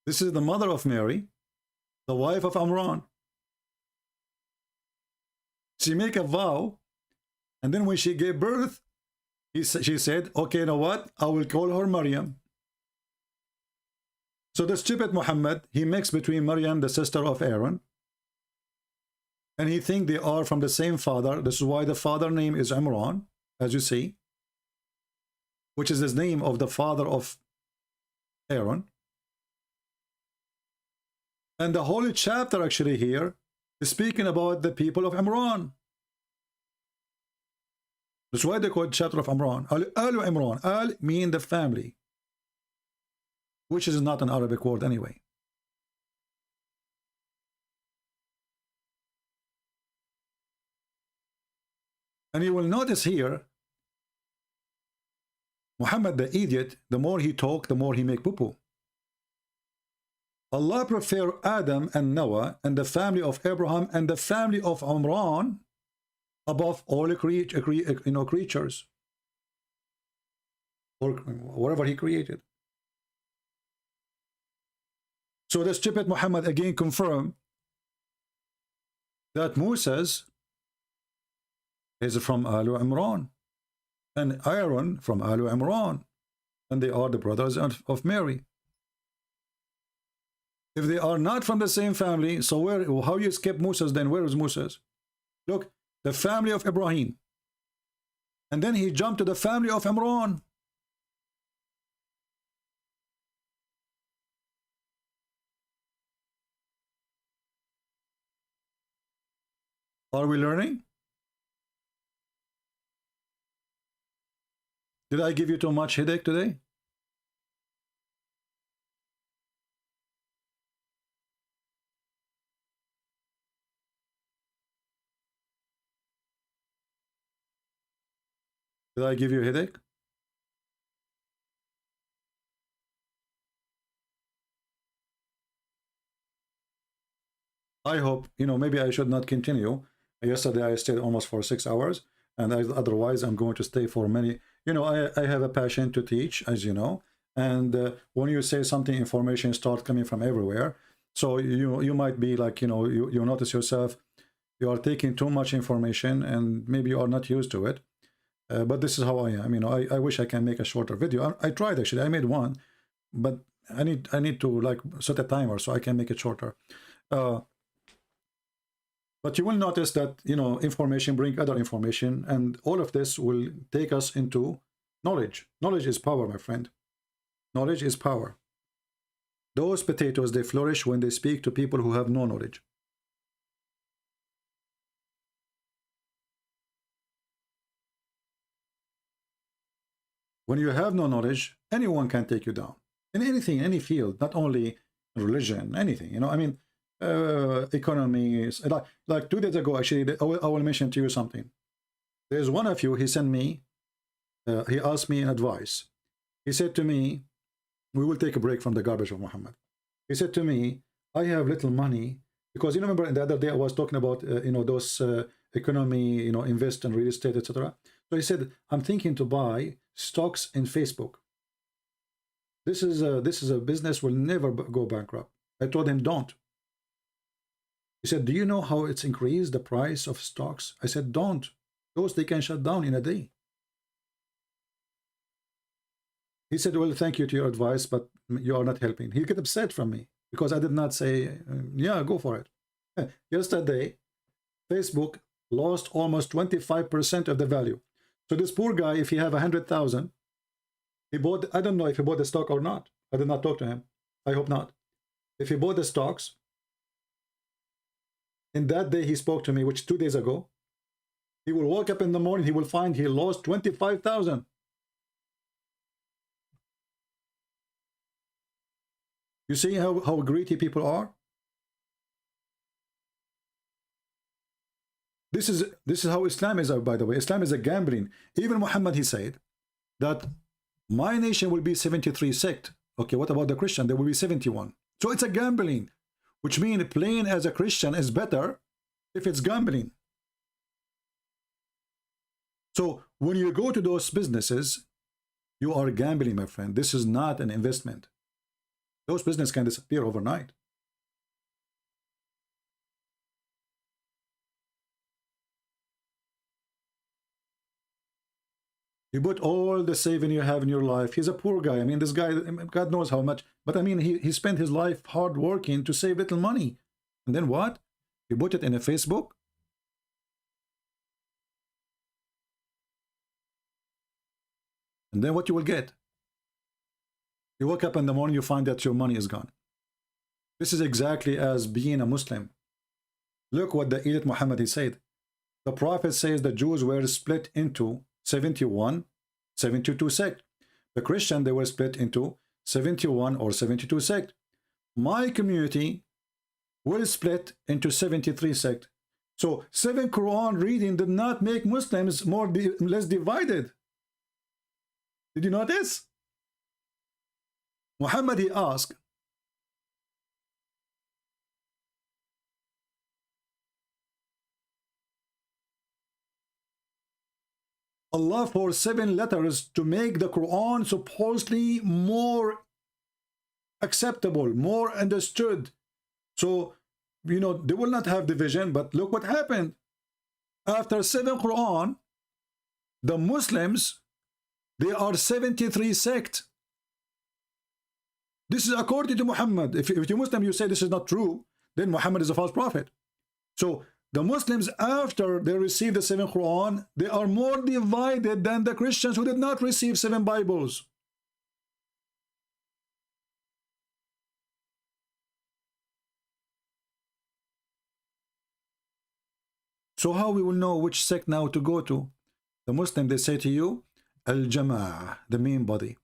This is the mother of Mary, the wife of Imran. She make a vow, and then when she gave birth, she said, okay, you know what? I will call her Maryam. So the stupid Muhammad, he mixed between Maryam, the sister of Aaron, and he think they are from the same father. This is why the father name is Imran, as you see, which is the name of the father of Aaron. And the whole chapter actually here is speaking about the people of Imran. That's why they call it chapter of Imran. Al Imran. Al mean the family, which is not an Arabic word anyway. And you will notice here, Muhammad the idiot, the more he talk, the more he make poo-poo. Allah prefer Adam and Noah and the family of Abraham and the family of Imran above all creatures or whatever he created. So the stupid Muhammad again confirmed that Moses is from Alu Imran and Aaron from Alu Imran, and they are the brothers of Mary. If they are not from the same family, so how you skip Moses then? Where is Moses? Look, the family of Ibrahim. And then he jumped to the family of Imran. Are we learning? Did I give you too much headache today? Did I give you a headache? I hope, maybe I should not continue. Yesterday I stayed almost for 6 hours, and otherwise I'm going to stay for many. I have a passion to teach, as you know, and when you say something, information start coming from everywhere. So you might be like, you notice yourself, you are taking too much information, and maybe you are not used to it. But this is how I am. I wish I can make a shorter video. I tried actually. I made one, but I need to like set a timer so I can make it shorter. But you will notice that information bring other information, and all of this will take us into knowledge. Knowledge is power, my friend. Knowledge is power. Those potatoes, they flourish when they speak to people who have no knowledge. When you have no knowledge, anyone can take you down in anything, any field, not only religion, anything. Economy. Like 2 days ago, actually, I will mention to you something. There's one of you. He sent me. He asked me an advice. He said to me, "We will take a break from the garbage of Muhammad." He said to me, "I have little money because remember the other day I was talking about those economy, invest in real estate, etc." So he said, "I'm thinking to buy stocks in Facebook. This is a business will never go bankrupt." I told him, "Don't." He said, "Do you know how it's increased the price of stocks?" I said, "Don't. Those they can shut down in a day." He said, "Well, thank you to your advice, but you are not helping." He'll get upset from me because I did not say, yeah, go for it. Yesterday, Facebook lost almost 25% of the value. So this poor guy, if he have 100,000, he bought, I don't know if he bought the stock or not. I did not talk to him. I hope not. If he bought the stocks, in that day he spoke to me, which 2 days ago, he will wake up in the morning, he will find he lost 25,000. You see how greedy people are? This is how Islam is, by the way. Islam is a gambling. Even Muhammad, he said that My nation will be 73 sect. Okay, what about the Christian? There will be 71. So it's a gambling, which means playing as a Christian is better if it's gambling. So when you go to those businesses, you are gambling, my friend. This is not an investment. Those businesses can disappear overnight. You put all the saving you have in your life. He's a poor guy. I mean, this guy, God knows how much. But I mean, he spent his life hard working to save little money. And then what? You put it in a Facebook? And then what you will get? You wake up in the morning, you find that your money is gone. This is exactly as being a Muslim. Look what the Elite Muhammad he said. The Prophet says the Jews were split into 71, 72 sect. The Christian, they were split into 71 or 72 sect. My community will split into 73 sect. So 7 Quran reading did not make Muslims less divided. Did you notice? Muhammad, he asked, Allah for 7 letters to make the Quran supposedly more acceptable, more understood. So, you know, they will not have division, but look what happened. After 7 Quran, the Muslims, they are 73 sect. This is according to Muhammad. If you're Muslim, you say this is not true, then Muhammad is a false prophet. So the Muslims, after they receive the 7 Quran, they are more divided than the Christians who did not receive 7 Bibles. So how we will know which sect now to go to? The Muslim, they say to you, Al-Jama'ah, the main body.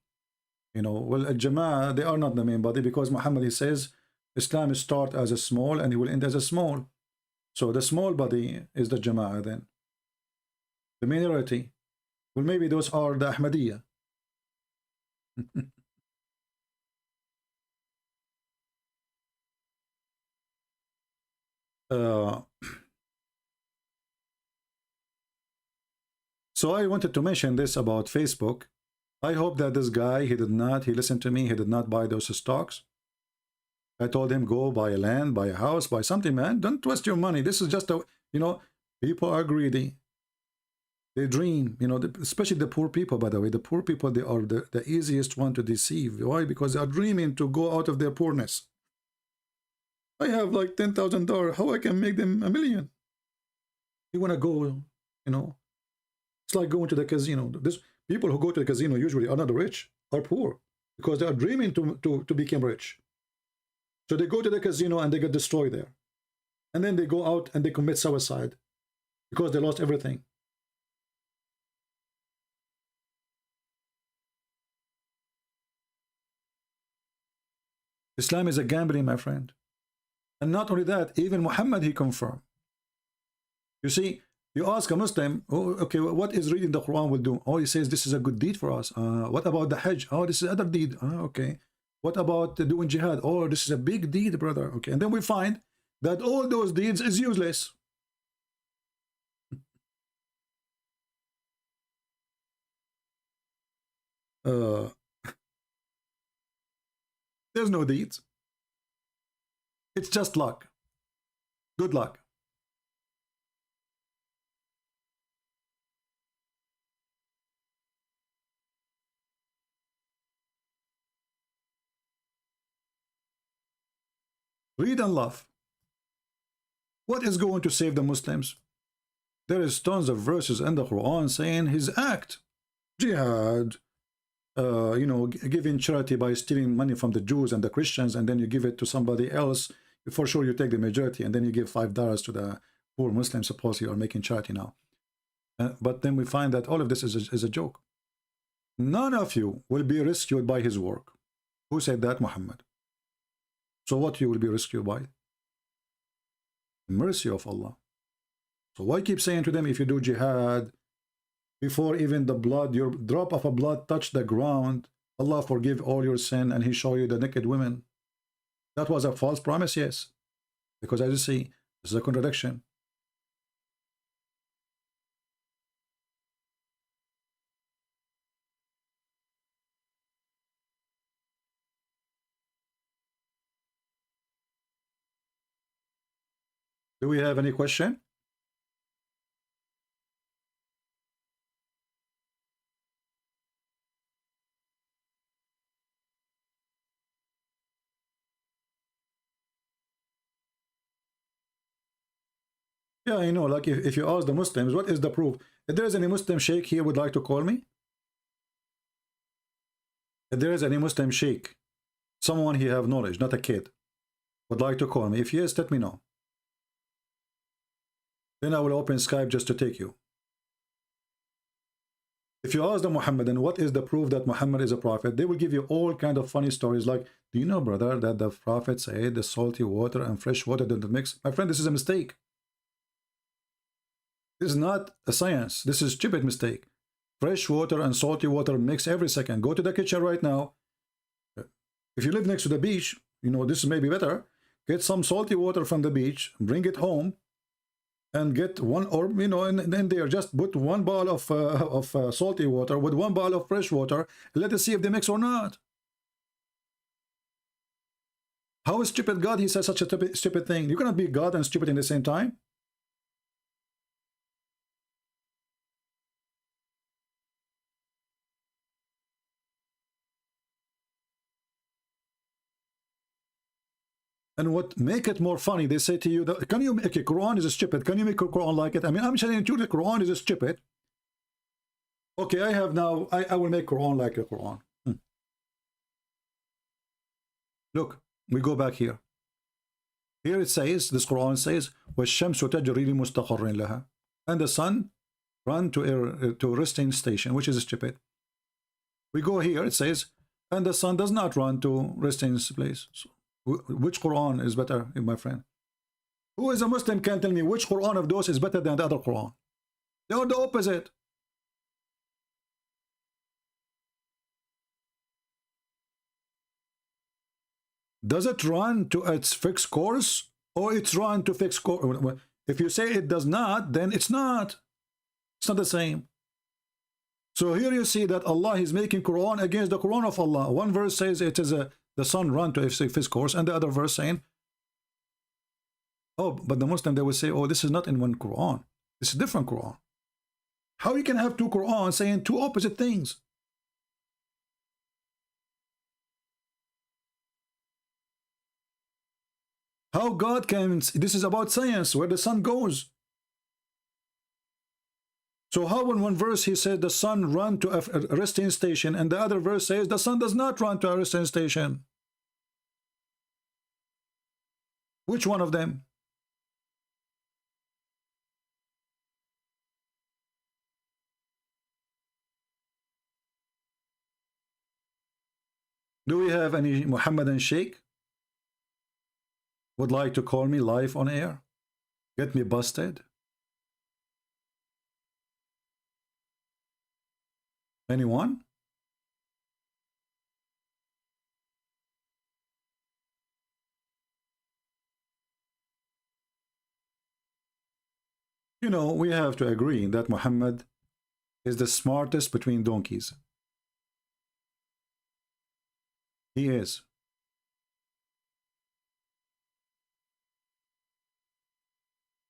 You know, well, Al-Jama'ah, they are not the main body because Muhammad, he says, Islam start as a small and he will end as a small. So the small body is the Jama'ah then. The minority, well, maybe those are the Ahmadiyya. So I wanted to mention this about Facebook. I hope that this guy, he listened to me, he did not buy those stocks. I told him, go buy a land, buy a house, buy something, man. Don't twist your money. This is just a, you know, people are greedy. They dream, you know, especially the poor people, by the way. The poor people, they are the easiest one to deceive. Why? Because they are dreaming to go out of their poorness. I have like $10,000. How I can make them $1 million? You want to go, you know, it's like going to the casino. This people who go to the casino usually are not rich, are poor, because they are dreaming to become rich. So they go to the casino and they get destroyed there. And then they go out and they commit suicide because they lost everything. Islam is a gambling, my friend. And not only that, even Muhammad, he confirmed. You see, you ask a Muslim, oh, okay, what is reading the Quran will do? Oh, he says this is a good deed for us. What about the Hajj? Oh, this is another deed. Okay. What about doing jihad? Oh, this is a big deed, brother. Okay. And then we find that all those deeds is useless. There's no deeds. It's just luck. Good luck. Read and laugh. What is going to save the Muslims? There is tons of verses in the Quran saying his act, jihad, you know, giving charity by stealing money from the Jews and the Christians, and then you give it to somebody else. For sure, you take the majority, and then you give $5 to the poor Muslims. Suppose you are making charity now. But then we find that all of this is a joke. None of you will be rescued by his work. Who said that? Muhammad. So what you will be rescued by? The mercy of Allah. So why keep saying to them, if you do jihad, before even the blood, your drop of a blood touched the ground, Allah forgive all your sin and he show you the naked women. That was a false promise, yes. Because as you see, this is a contradiction. Do we have any question? Yeah, I know. Like if you ask the Muslims, what is the proof? If there is any Muslim sheikh here would like to call me? If there is any Muslim sheikh, someone he have knowledge, not a kid, would like to call me. If yes, let me know. Then I will open Skype just to take you. If you ask the Muhammadan, what is the proof that Muhammad is a prophet? They will give you all kind of funny stories like, do you know, brother, that the prophet said the salty water and fresh water don't mix? My friend, this is a mistake. This is not a science. This is a stupid mistake. Fresh water and salty water mix every second. Go to the kitchen right now. If you live next to the beach, you know, this may be better. Get some salty water from the beach, bring it home, and get one, or, you know, and then there, just put one bottle of salty water with one bottle of fresh water, and let us see if they mix or not. How is stupid God? He says such a stupid thing. You cannot be God and stupid in the same time. And what make it more funny, they say to you, that, can you make a Quran is stupid? Can you make a Quran like it? I mean, I'm telling you the Quran is stupid. Okay, I have now, I will make Quran like the Quran. Look, we go back here. Here it says, this Quran says, وَالشَّمْسُ تَجْرِي لِمُسْتَقَرٍ لَهَا. And the sun run to a resting station, which is stupid. We go here, it says, and the sun does not run to resting place. So, which Quran is better, my friend? Who is a Muslim can tell me which Quran of those is better than the other Quran? They are the opposite. Does it run to its fixed course, or it's run to fixed course? If you say it does not, then it's not. It's not the same. So here you see that Allah is making Quran against the Quran of Allah. One verse says it is the sun run to its fixed course, and the other verse saying, oh, but the Muslim, they will say, oh, this is not in one Quran. This is different Quran. How you can have two Qurans saying two opposite things? How God can, this is about science, where the sun goes. So how in one verse he said the sun run to a resting station, and the other verse says the sun does not run to a resting station? Which one of them? Do we have any Muhammadan Sheikh would like to call me live on air? Get me busted? Anyone? You know, we have to agree that Muhammad is the smartest between donkeys. He is.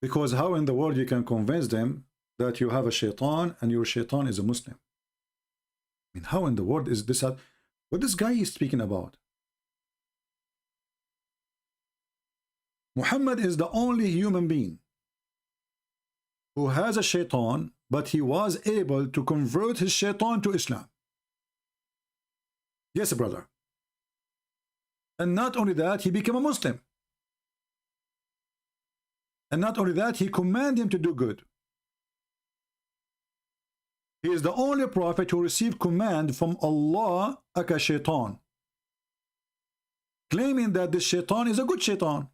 Because how in the world you can convince them that you have a shaitan and your shaitan is a Muslim? I mean, how in the world is this? What this guy is speaking about? Muhammad is the only human being who has a shaitan, but he was able to convert his shaitan to Islam. Yes, brother. And not only that, he became a Muslim. And not only that, he commanded him to do good. He is the only prophet who received command from Allah like a shaitan, claiming that this shaitan is a good shaitan.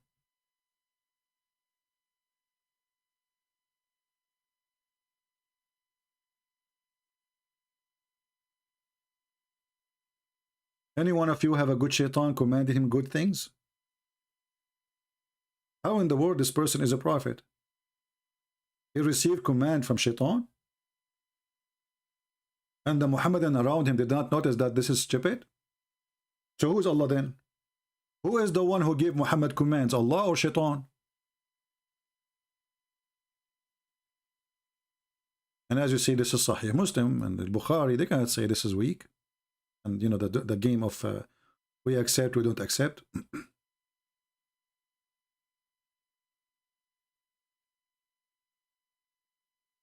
Any one of you have a good shaitan commanded him good things? How in the world this person is a prophet? He received command from shaitan? And the Muhammadan around him did not notice that this is stupid? So who's Allah then? Who is the one who gave Muhammad commands, Allah or shaitan? And as you see, this is Sahih Muslim and the Bukhari. They cannot say this is weak. And you know, the game of we accept, we don't accept.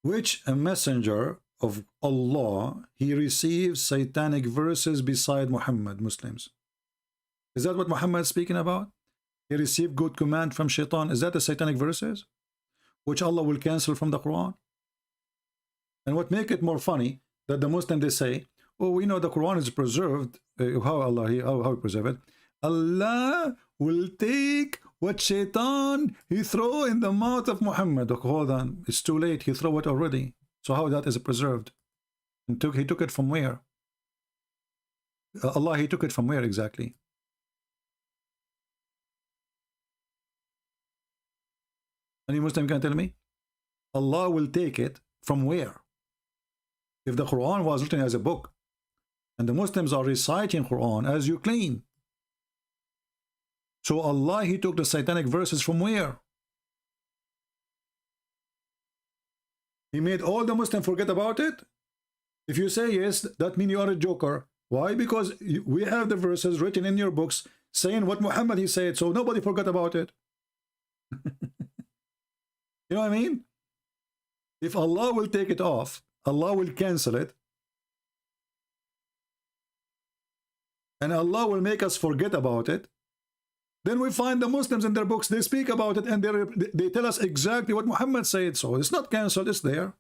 Which a messenger of Allah, he receives satanic verses beside Muhammad, Muslims. Is that what Muhammad is speaking about? He received good command from shaitan. Is that the satanic verses? Which Allah will cancel from the Quran? And what make it more funny, that the Muslim, they say, oh, we know the Quran is preserved. How he preserve it? Allah will take what shaitan he throw in the mouth of Muhammad. Okay, hold on, it's too late. He throw it already. So how that is preserved? And he took it from where? Allah, he took it from where exactly? Any Muslim can tell me? Allah will take it from where? If the Quran was written as a book, and the Muslims are reciting Quran as you claim, so Allah, he took the satanic verses from where? He made all the Muslims forget about it? If you say yes, that means you are a joker. Why? Because we have the verses written in your books saying what Muhammad he said, so nobody forgot about it. You know what I mean? If Allah will take it off, Allah will cancel it, and Allah will make us forget about it, then we find the Muslims in their books, they speak about it, and they tell us exactly what Muhammad said. So it's not cancelled, it's there.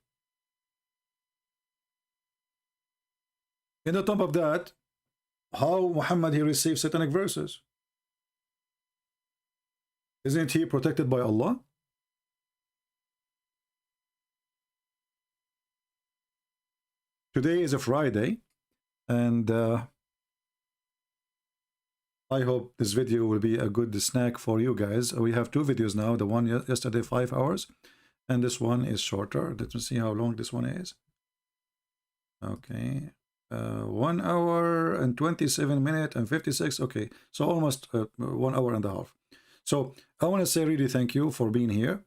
And on top of that, how Muhammad he received satanic verses? Isn't he protected by Allah? Today is a Friday, and I hope this video will be a good snack for you guys. We have two videos now. The one yesterday, 5 hours, and this one is shorter. Let me see how long this one is. Okay, 1 hour and 27 minutes and 56. Okay, so almost 1 hour and a half. So I want to say really thank you for being here.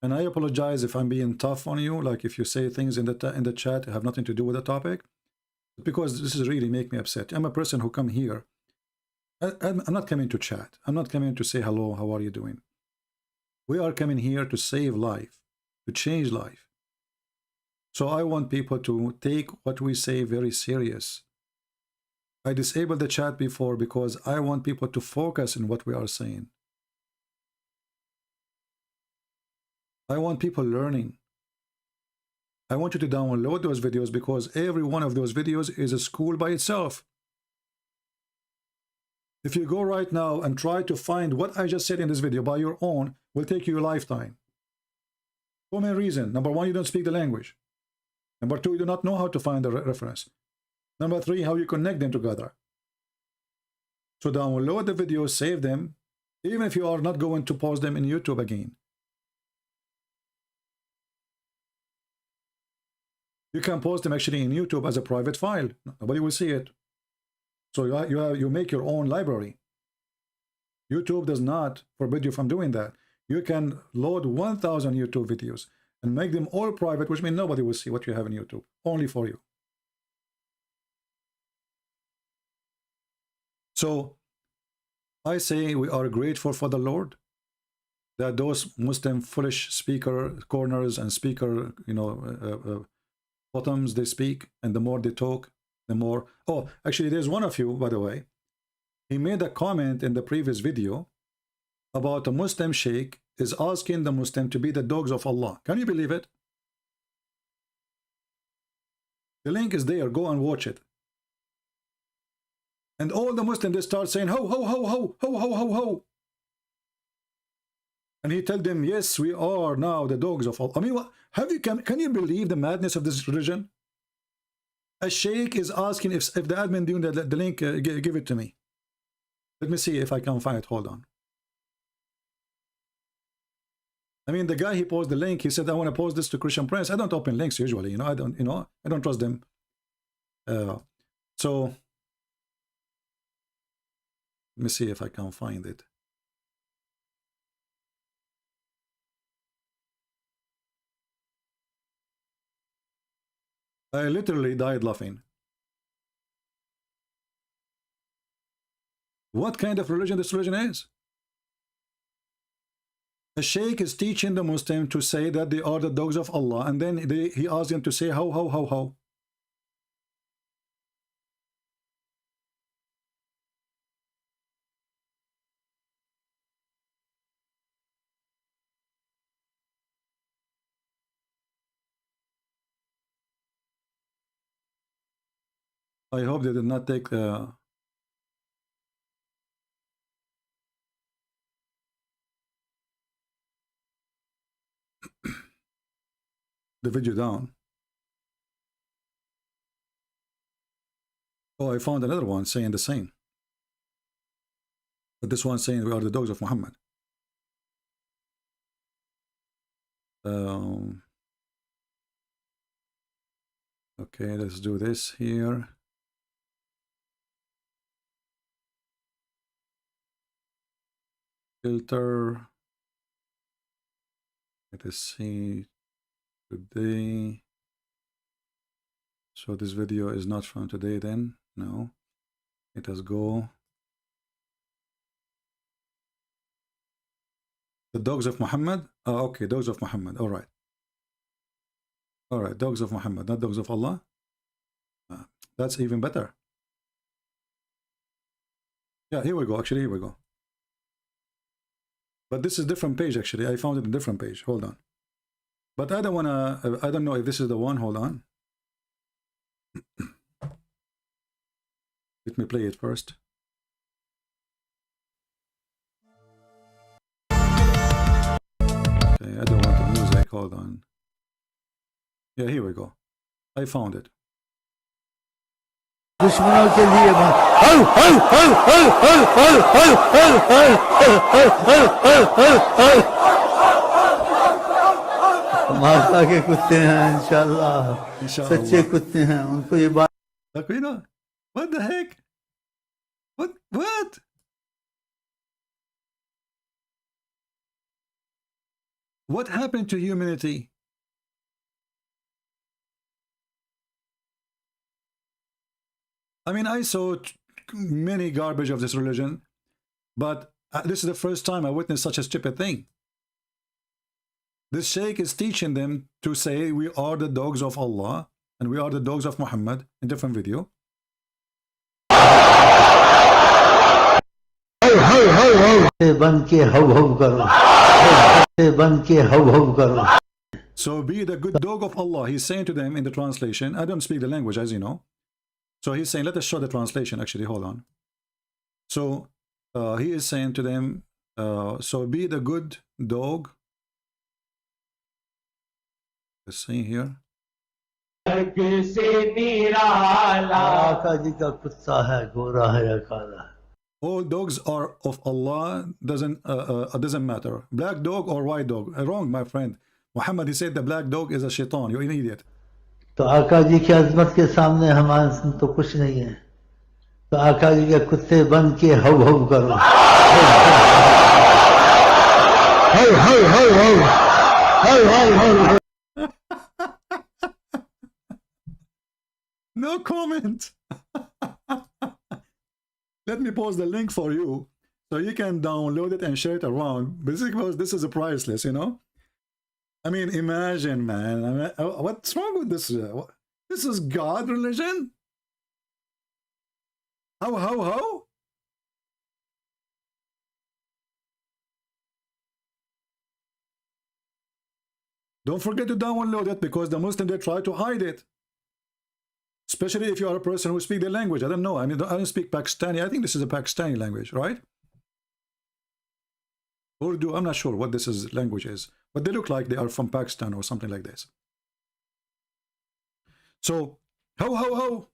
And I apologize if I'm being tough on you, like if you say things in the chat that have nothing to do with the topic, because this is really make me upset. I'm a person who come here. I'm not coming to chat. I'm not coming to say hello, how are you doing? We are coming here to save life, to change life. So I want people to take what we say very serious. I disabled the chat before because I want people to focus on what we are saying. I want people learning. I want you to download those videos because every one of those videos is a school by itself. If you go right now and try to find what I just said in this video by your own, will take you a lifetime. For many reasons. Number one, you don't speak the language. Number two, you do not know how to find the reference. Number three, how you connect them together. So download the videos, save them, even if you are not going to post them in YouTube again. You can post them actually in YouTube as a private file. Nobody will see it. So you make your own library. YouTube does not forbid you from doing that. You can load 1,000 YouTube videos and make them all private, which means nobody will see what you have in YouTube. Only for you. So I say we are grateful for the Lord that those Muslim foolish speaker corners and speaker, bottoms, they speak, and the more they talk, the more. Oh, actually, there's one of you, by the way. He made a comment in the previous video about a Muslim sheikh is asking the Muslim to be the dogs of Allah. Can you believe it? The link is there. Go and watch it. And all the Muslims, they start saying, ho, ho, ho, ho, ho, ho, ho, ho. And he told them, yes, we are now the dogs of Allah. I mean, can you believe the madness of this religion? A sheikh is asking if the admin doing the link, give it to me. Let me see if I can find it. Hold on. I mean, the guy, he posted the link. He said, I want to post this to Christian Prince. I don't open links usually, you know. I don't trust them. So let me see if I can find it. I literally died laughing. What kind of religion this religion is? A sheikh is teaching the Muslim to say that they are the dogs of Allah, and then he asks them to say how. I hope they did not take the video down. Oh, I found another one saying the same. But this one saying we are the dogs of Muhammad. Okay, let's do this here. Filter. Let us see today. So this video is not from today then. No. Let us go. The dogs of Muhammad. Oh, okay, dogs of Muhammad. All right. All right, dogs of Muhammad, not dogs of Allah. That's even better. Yeah, here we go. Actually, here we go. But this is a different page, actually. I found it a different page. Hold on. But I don't want to, I don't know if this is the one. Hold on. Let me play it first. Okay, I don't want the music. Hold on. Yeah, here we go. I found it. दुश्मनों के लिए माता के कुत्ते हैं इंशाल्लाह सच्चे कुत्ते हैं उनको ये बात What the heck? What? What happened to humanity? I mean, I saw many garbage of this religion, but this is the first time I witnessed such a stupid thing. This sheikh is teaching them to say we are the dogs of Allah and we are the dogs of Muhammad in different video. So be the good dog of Allah. He's saying to them in the translation. I don't speak the language, as you know. So he's saying, let us show the translation. Actually, hold on. So he is saying to them, so be the good dog. Let's see here. All dogs are of Allah. Doesn't matter. Black dog or white dog. Wrong, my friend. Muhammad, he said the black dog is a shaitan. You're an idiot. तो आका जी की अजमत के सामने हमारे तो कुछ नहीं है तो आका जी के कुत्ते बन के हव हव करो हव हव हव हव हव हव No comment. Let me post the link for you so you can download it and share it around. Basically, because this is a priceless, you know. I mean, imagine, man. I mean, what's wrong with this? This is God religion? How? Don't forget to download it because the Muslims, they try to hide it. Especially if you are a person who speaks their language. I don't know. I mean, I don't speak Pakistani. I think this is a Pakistani language, right? Urdu, I'm not sure what this language is. But they look like they are from Pakistan or something like this. So, How, how, how?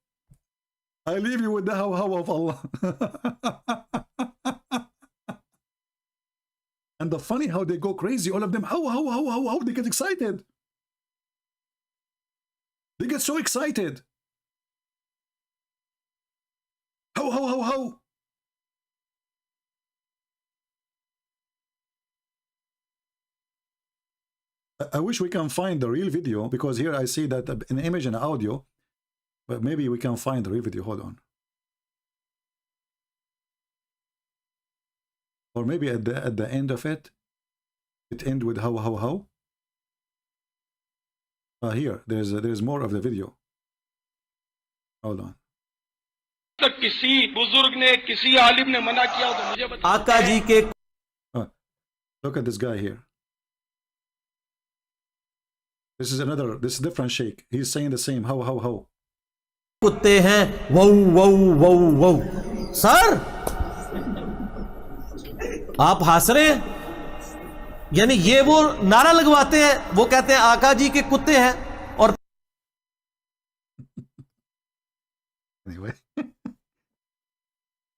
I leave you with the how of Allah. And the funny how they go crazy, all of them, how, they get excited. They get so excited. How. I wish we can find the real video, because here I see that an image and audio, but maybe we can find the real video. Hold on. Or maybe at the end of it, it ends with how. Here, there's more of the video. Hold on. Look at this guy here. This is different sheikh. He's saying the same. How. कुत्ते हैं वो sir आप हंस रहे हैं, यानी ये वो नारा लगवाते हैं, वो कहते हैं आका जी के कुत्ते हैं और anyway.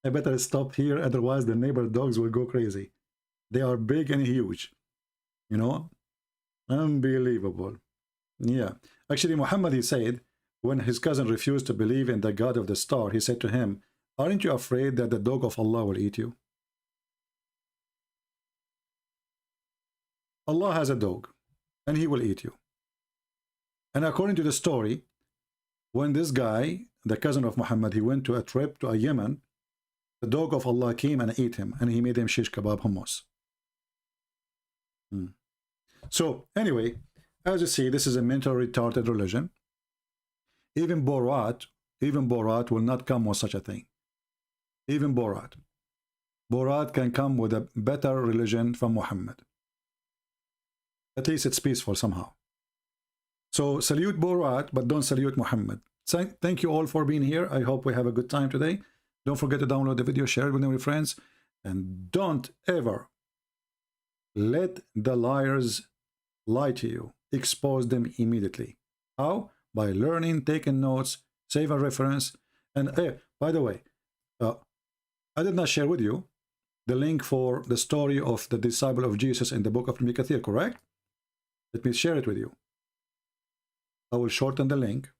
I better stop here, otherwise the neighbor dogs will go crazy. They are big and huge, you know. Unbelievable. Yeah, actually Muhammad, he said, when his cousin refused to believe in the God of the star, he said to him, aren't you afraid that the dog of Allah will eat you? Allah has a dog and he will eat you. And according to the story, when this guy, the cousin of Muhammad, he went to a trip to Yemen, the dog of Allah came and ate him, and he made him shish kebab hummus. So anyway, as you see, this is a mentally retarded religion. Even Borat will not come with such a thing. Even Borat can come with a better religion from Muhammad. At least it's peaceful somehow. So salute Borat, but don't salute Muhammad. Thank you all for being here. I hope we have a good time today. Don't forget to download the video, share it with your friends, and don't ever let the liars lie to you. Expose them immediately. How? By learning, taking notes, save a reference. And by the way, I did not share with you the link for the story of the disciple of Jesus in the book of Ibn Kathir, correct? Let me share it with you. I will shorten the link.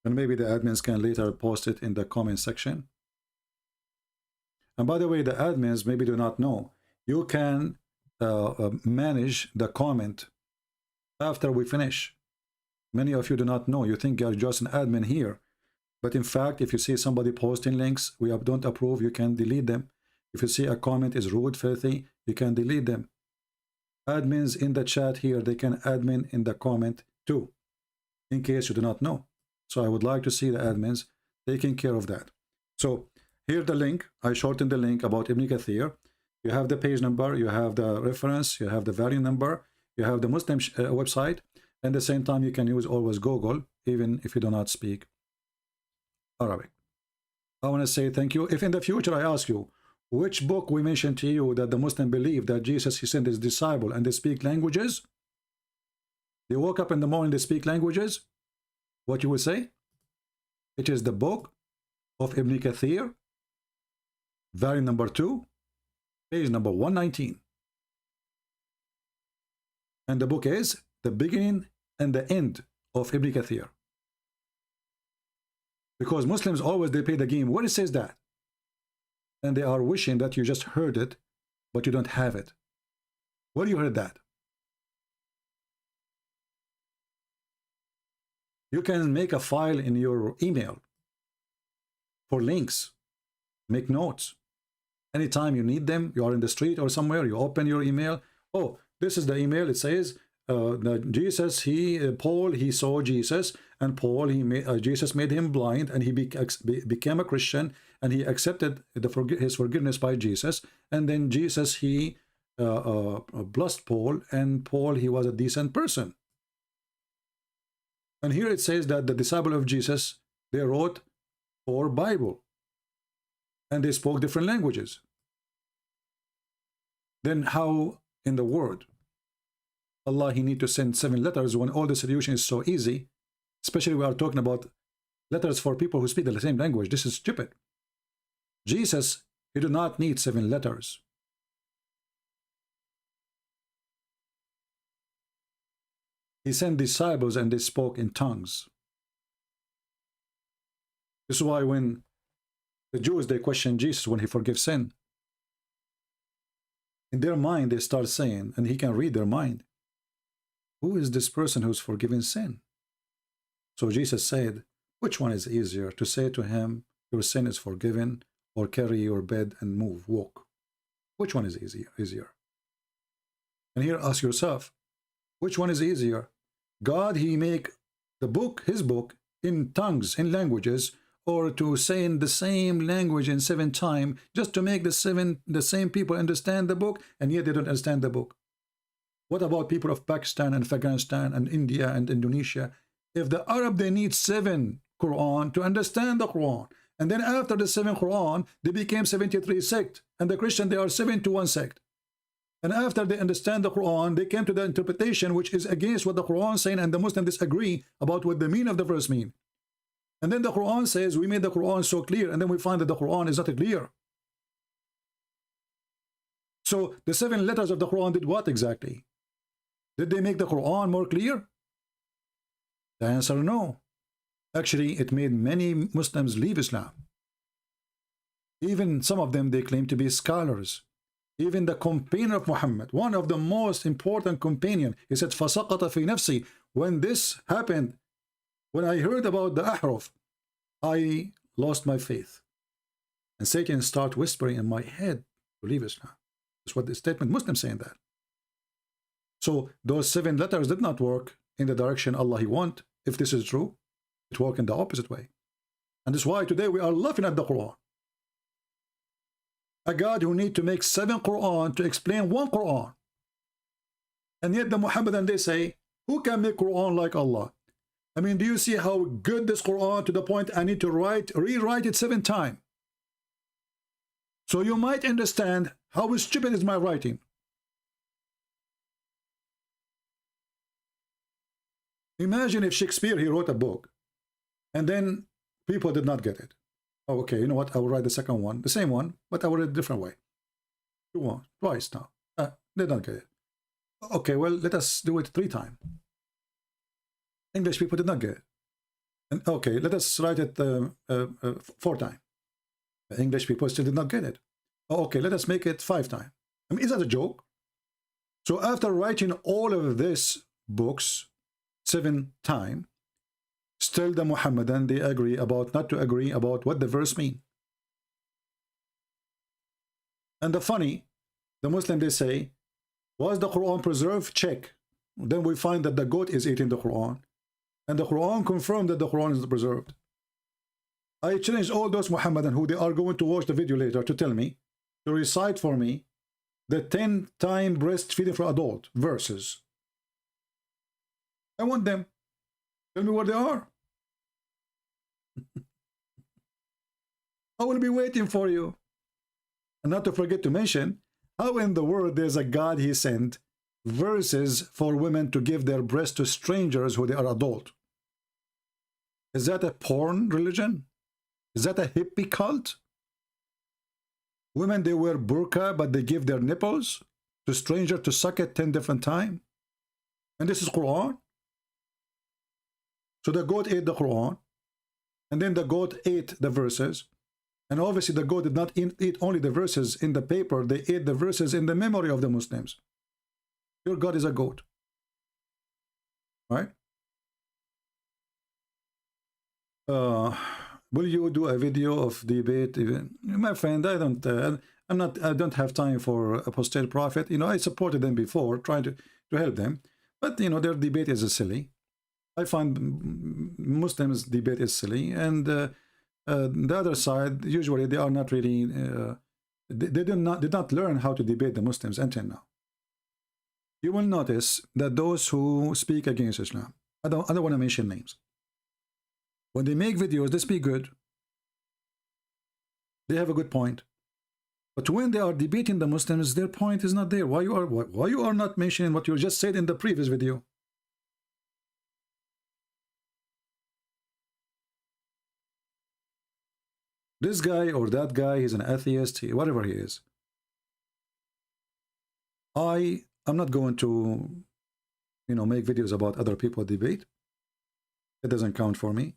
And maybe the admins can later post it in the comment section. And by the way, the admins maybe do not know, you can manage the comment after we finish. Many of you do not know. You think you're just an admin here. But in fact, if you see somebody posting links we don't approve, you can delete them. If you see a comment is rude, filthy, you can delete them. Admins in the chat here, they can admin in the comment too, in case you do not know. So I would like to see the admins taking care of that. So here the link, I shortened the link about Ibn Kathir. You have the page number, you have the reference, you have the value number, you have the Muslim website, and at the same time you can use always Google, even if you do not speak Arabic. I want to say thank you. If in the future I ask you, which book we mentioned to you that the Muslim believe that Jesus, he sent his disciple and they speak languages, they woke up in the morning, they speak languages, what you will say? It is the book of Ibn Kathir, volume number 2, page number 119. And the book is the beginning and the end of Ibn Kathir. Because Muslims always, they play the game. What it says that? And they are wishing that you just heard it, but you don't have it. Where you heard that? You can make a file in your email for links, make notes. Anytime you need them, you are in the street or somewhere, you open your email. Oh, this is the email. It says, Jesus, Paul, he saw Jesus, and Paul, Jesus made him blind, and he became a Christian, and he accepted his forgiveness by Jesus. And then Jesus, he blessed Paul, and Paul, he was a decent person. And here it says that the disciple of Jesus, they wrote 4 Bible, and they spoke different languages. Then how in the world Allah, he need to send 7 letters when all the solution is so easy? Especially we are talking about letters for people who speak the same language. This is stupid. Jesus, he do not need 7 letters. He sent disciples and they spoke in tongues. This is why when the Jews, they question Jesus when he forgives sin. In their mind, they start saying, and he can read their mind, who is this person who's forgiven sin? So Jesus said, which one is easier, to say to him, your sin is forgiven, or carry your bed and move, walk? Which one is easier? And here ask yourself, which one is easier? God, he make the book, his book, in tongues, in languages, or to say in the same language in 7 times, just to make the same people understand the book, and yet they don't understand the book. What about people of Pakistan and Afghanistan and India and Indonesia? If the Arab, they need 7 Quran to understand the Quran, and then after the 7 Quran, they became 73 sect, and the Christian, they are 7 to 1 sect. And after they understand the Quran, they came to the interpretation which is against what the Quran is saying, and the Muslims disagree about what the meaning of the verse mean. And then the Quran says, we made the Quran so clear, and then we find that the Quran is not clear. So the 7 letters of the Quran did what exactly? Did they make the Quran more clear? The answer, no. Actually, it made many Muslims leave Islam. Even some of them, they claim to be scholars. Even the companion of Muhammad, one of the most important companion, he said, فَسَقَطَ فِي نَفْسِي. When this happened, when I heard about the Ahraf, I lost my faith. And Satan started whispering in my head to leave Islam. That's what the statement, Muslims saying that. So those 7 letters did not work in the direction Allah he want. If this is true, it worked in the opposite way. And that's why today we are laughing at the Quran. A God who need to make 7 Quran to explain 1 Quran. And yet the Muhammadan, they say, who can make Quran like Allah? I mean, do you see how good this Quran to the point I need to rewrite it 7 times? So you might understand how stupid is my writing. Imagine if Shakespeare, he wrote a book, and then people did not get it. Oh, okay, you know what? I will write the second one, the same one, but I will write it a different way. Twice now. They don't get it. Okay, well, let us do it 3 times. English people did not get it. And okay, let us write it 4 times. English people still did not get it. Oh, okay, let us make it 5 times. I mean, is that a joke? So after writing all of these books 7 times, still the Muhammadan, they agree about not to agree about what the verse mean. And the funny, the Muslim, they say, was the Quran preserved? Check. Then we find that the goat is eating the Quran. And the Quran confirmed that the Quran is preserved. I challenge all those Muhammadan who they are going to watch the video later to tell me, to recite for me the 10-time breastfeeding for adult verses. I want them. Tell me where they are. I will be waiting for you. And not to forget to mention, how in the world there's a God he sent verses for women to give their breast to strangers who they are adult? Is that a porn religion? Is that a hippie cult? Women, they wear burqa, but they give their nipples to strangers to suck it 10 different times. And this is Quran. So the goat ate the Quran, and then the goat ate the verses. And obviously the goat did not eat only the verses in the paper, they ate the verses in the memory of the Muslims. Your God is a goat. Right? Will you do a video of debate? Even my friend, I don't have time for apostate prophet. You know, I supported them before, trying to help them, but you know, their debate is silly. I find Muslims debate is silly, and the other side, usually they are not really they did not learn how to debate the Muslims until now. You will notice that those who speak against Islam, I don't want to mention names. When they make videos, they speak good. They have a good point. But when they are debating the Muslims, their point is not there. Why you are not mentioning what you just said in the previous video? This guy or that guy, he's an atheist, whatever he is. I'm not going to, make videos about other people debate. It doesn't count for me.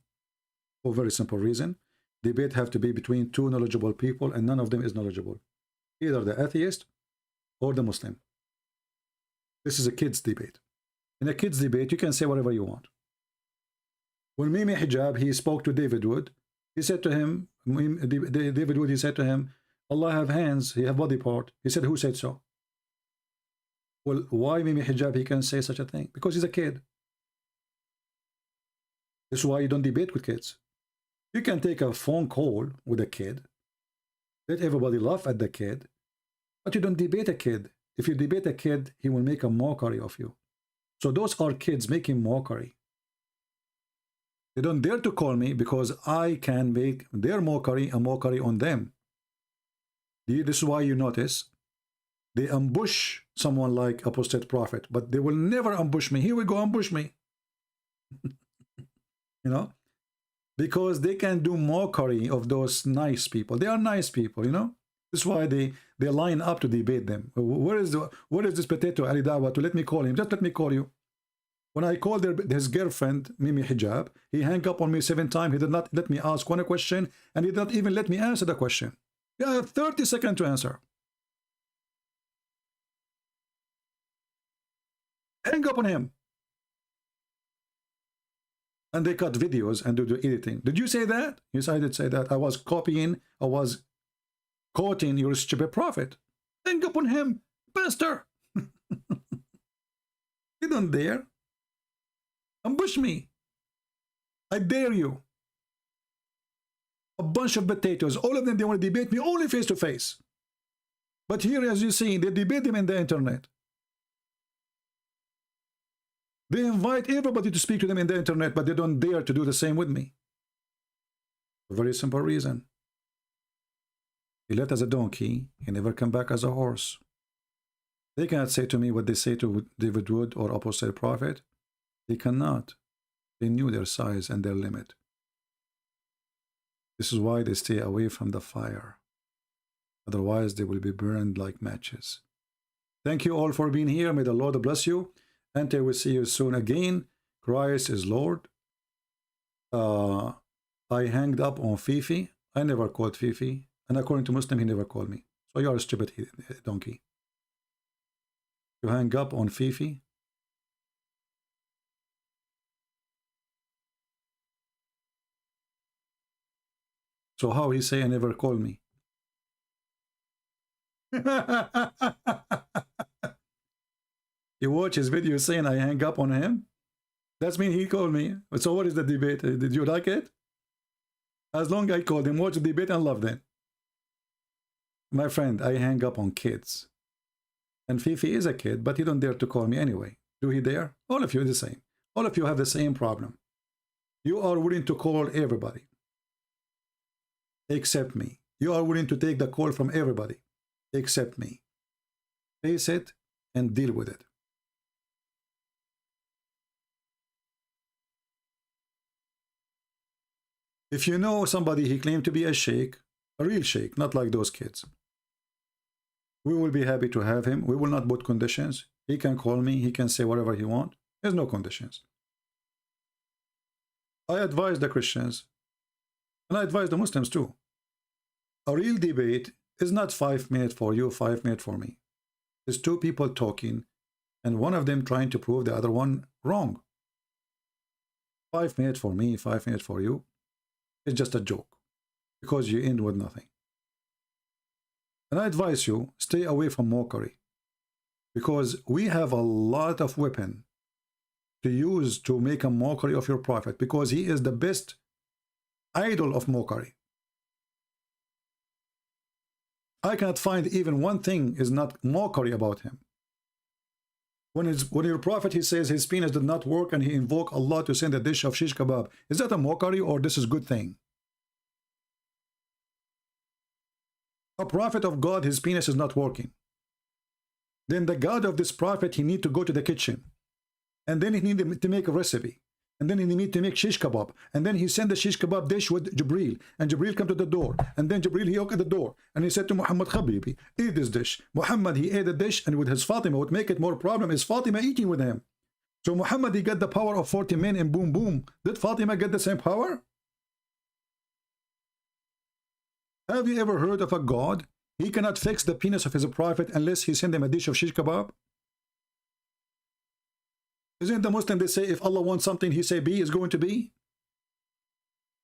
For a very simple reason. Debate have to be between two knowledgeable people, and none of them is knowledgeable. Either the atheist or the Muslim. This is a kids debate. In a kids debate, you can say whatever you want. When Mimi Hijab, he spoke to David Wood. He said to him, David Wood, he said to him, Allah have hands, he have body part. He said, who said so? Well, why Mimi Hijab, he can say such a thing? Because he's a kid. This is why you don't debate with kids. You can take a phone call with a kid. Let everybody laugh at the kid. But you don't debate a kid. If you debate a kid, he will make a mockery of you. So those are kids making mockery. They don't dare to call me because I can make their mockery a mockery on them. This is why you notice they ambush someone like apostate prophet, but they will never ambush me. Here we go, ambush me. Because they can do mockery of those nice people. They are nice people, This is why they line up to debate them. Where is this potato Ali Dawa to let me call him? Just let me call you. When I called his girlfriend, Mimi Hijab, he hung up on me 7 times. He did not let me ask one question, and he did not even let me answer the question. You have 30 seconds to answer. Hang up on him. And they cut videos and do the editing. Did you say that? Yes, I did say that. I was quoting your stupid prophet. Hang up on him, pastor. You don't dare. Ambush me. I dare you. A bunch of potatoes. All of them, they want to debate me only face to face. But here, as you see, they debate them in the internet. They invite everybody to speak to them in the internet, but they don't dare to do the same with me. A very simple reason. He left as a donkey, he never come back as a horse. They cannot say to me what they say to David Wood or apostate prophet. They cannot. They knew their size and their limit. This is why they stay away from the fire. Otherwise, they will be burned like matches. Thank you all for being here. May the Lord bless you. Until we see you soon again. Christ is Lord. I hanged up on Fifi. I never called Fifi. And according to Muslim, he never called me. So you are a stupid donkey. You hang up on Fifi. So how he say I never called me? You watch his video saying I hang up on him? That's mean he called me. So what is the debate? Did you like it? As long as I called him, watch the debate and love them. My friend, I hang up on kids. And Fifi is a kid, but he don't dare to call me anyway. Do he dare? All of you are the same. All of you have the same problem. You are willing to call everybody. Except me. You are willing to take the call from everybody. Except me. Face it and deal with it. If you know somebody he claimed to be a sheikh, a real sheikh, not like those kids, we will be happy to have him. We will not put conditions. He can call me. He can say whatever he wants. There's no conditions. I advise the Christians, and I advise the Muslims too. A real debate is not 5 minutes for you, 5 minutes for me. It's two people talking, and one of them trying to prove the other one wrong. 5 minutes for me, 5 minutes for you. It's just a joke, because you end with nothing. And I advise you, stay away from mockery, because we have a lot of weapon to use to make a mockery of your prophet, because he is the best idol of mockery. I cannot find even one thing is not mockery about him. When your prophet, he says his penis did not work and he invoked Allah to send a dish of shish kebab, is that a mockery or this is a good thing? A prophet of God, his penis is not working. Then the God of this prophet, he need to go to the kitchen. And then he need to make a recipe. And then he need to make shish kebab. And then he send the shish kebab dish with Jibreel. And Jibreel come to the door. And then Jibreel, he opened the door. And he said to Muhammad, Habibi, eat this dish. Muhammad, he ate the dish. And with his Fatima, what make it more problem is Fatima eating with him. So Muhammad, he got the power of 40 men and boom, boom. Did Fatima get the same power? Have you ever heard of a God? He cannot fix the penis of his prophet unless he send him a dish of shish kebab. Isn't the Muslim, they say if Allah wants something, he say be is going to be?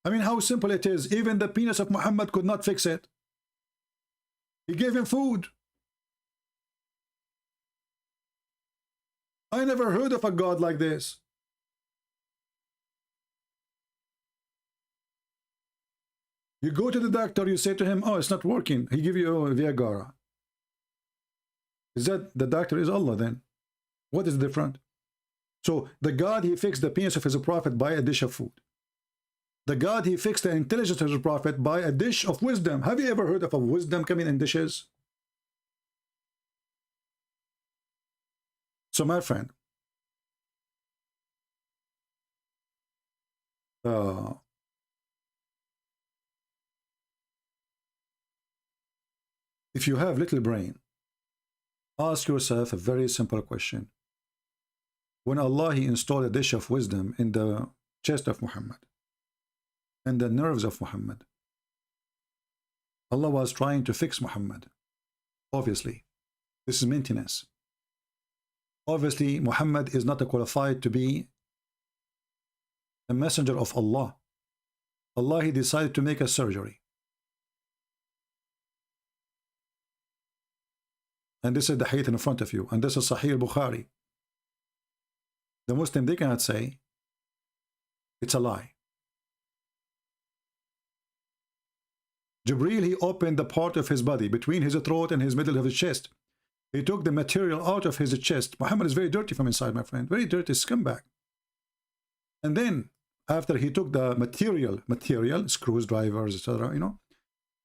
I mean, how simple it is. Even the penis of Muhammad could not fix it. He gave him food. I never heard of a God like this. You go to the doctor, you say to him, oh, it's not working. He give you a Viagra. Is that the doctor is Allah then? What is different? So the God, he fixed the penis of his prophet by a dish of food. The God, he fixed the intelligence of his prophet by a dish of wisdom. Have you ever heard of a wisdom coming in dishes? So my friend, if you have little brain, ask yourself a very simple question. When Allah, he installed a dish of wisdom in the chest of Muhammad and the nerves of Muhammad, Allah was trying to fix Muhammad. Obviously, this is maintenance. Obviously, Muhammad is not qualified to be a messenger of Allah. Allah, he decided to make a surgery. And this is the hadith in front of you. And this is Sahih al-Bukhari. The Muslim, they cannot say it's a lie. Jibreel, he opened the part of his body between his throat and his middle of his chest. He took the material out of his chest. Muhammad is very dirty from inside, my friend. Very dirty scumbag. And then, after he took the material, screws, drivers, etc., you know,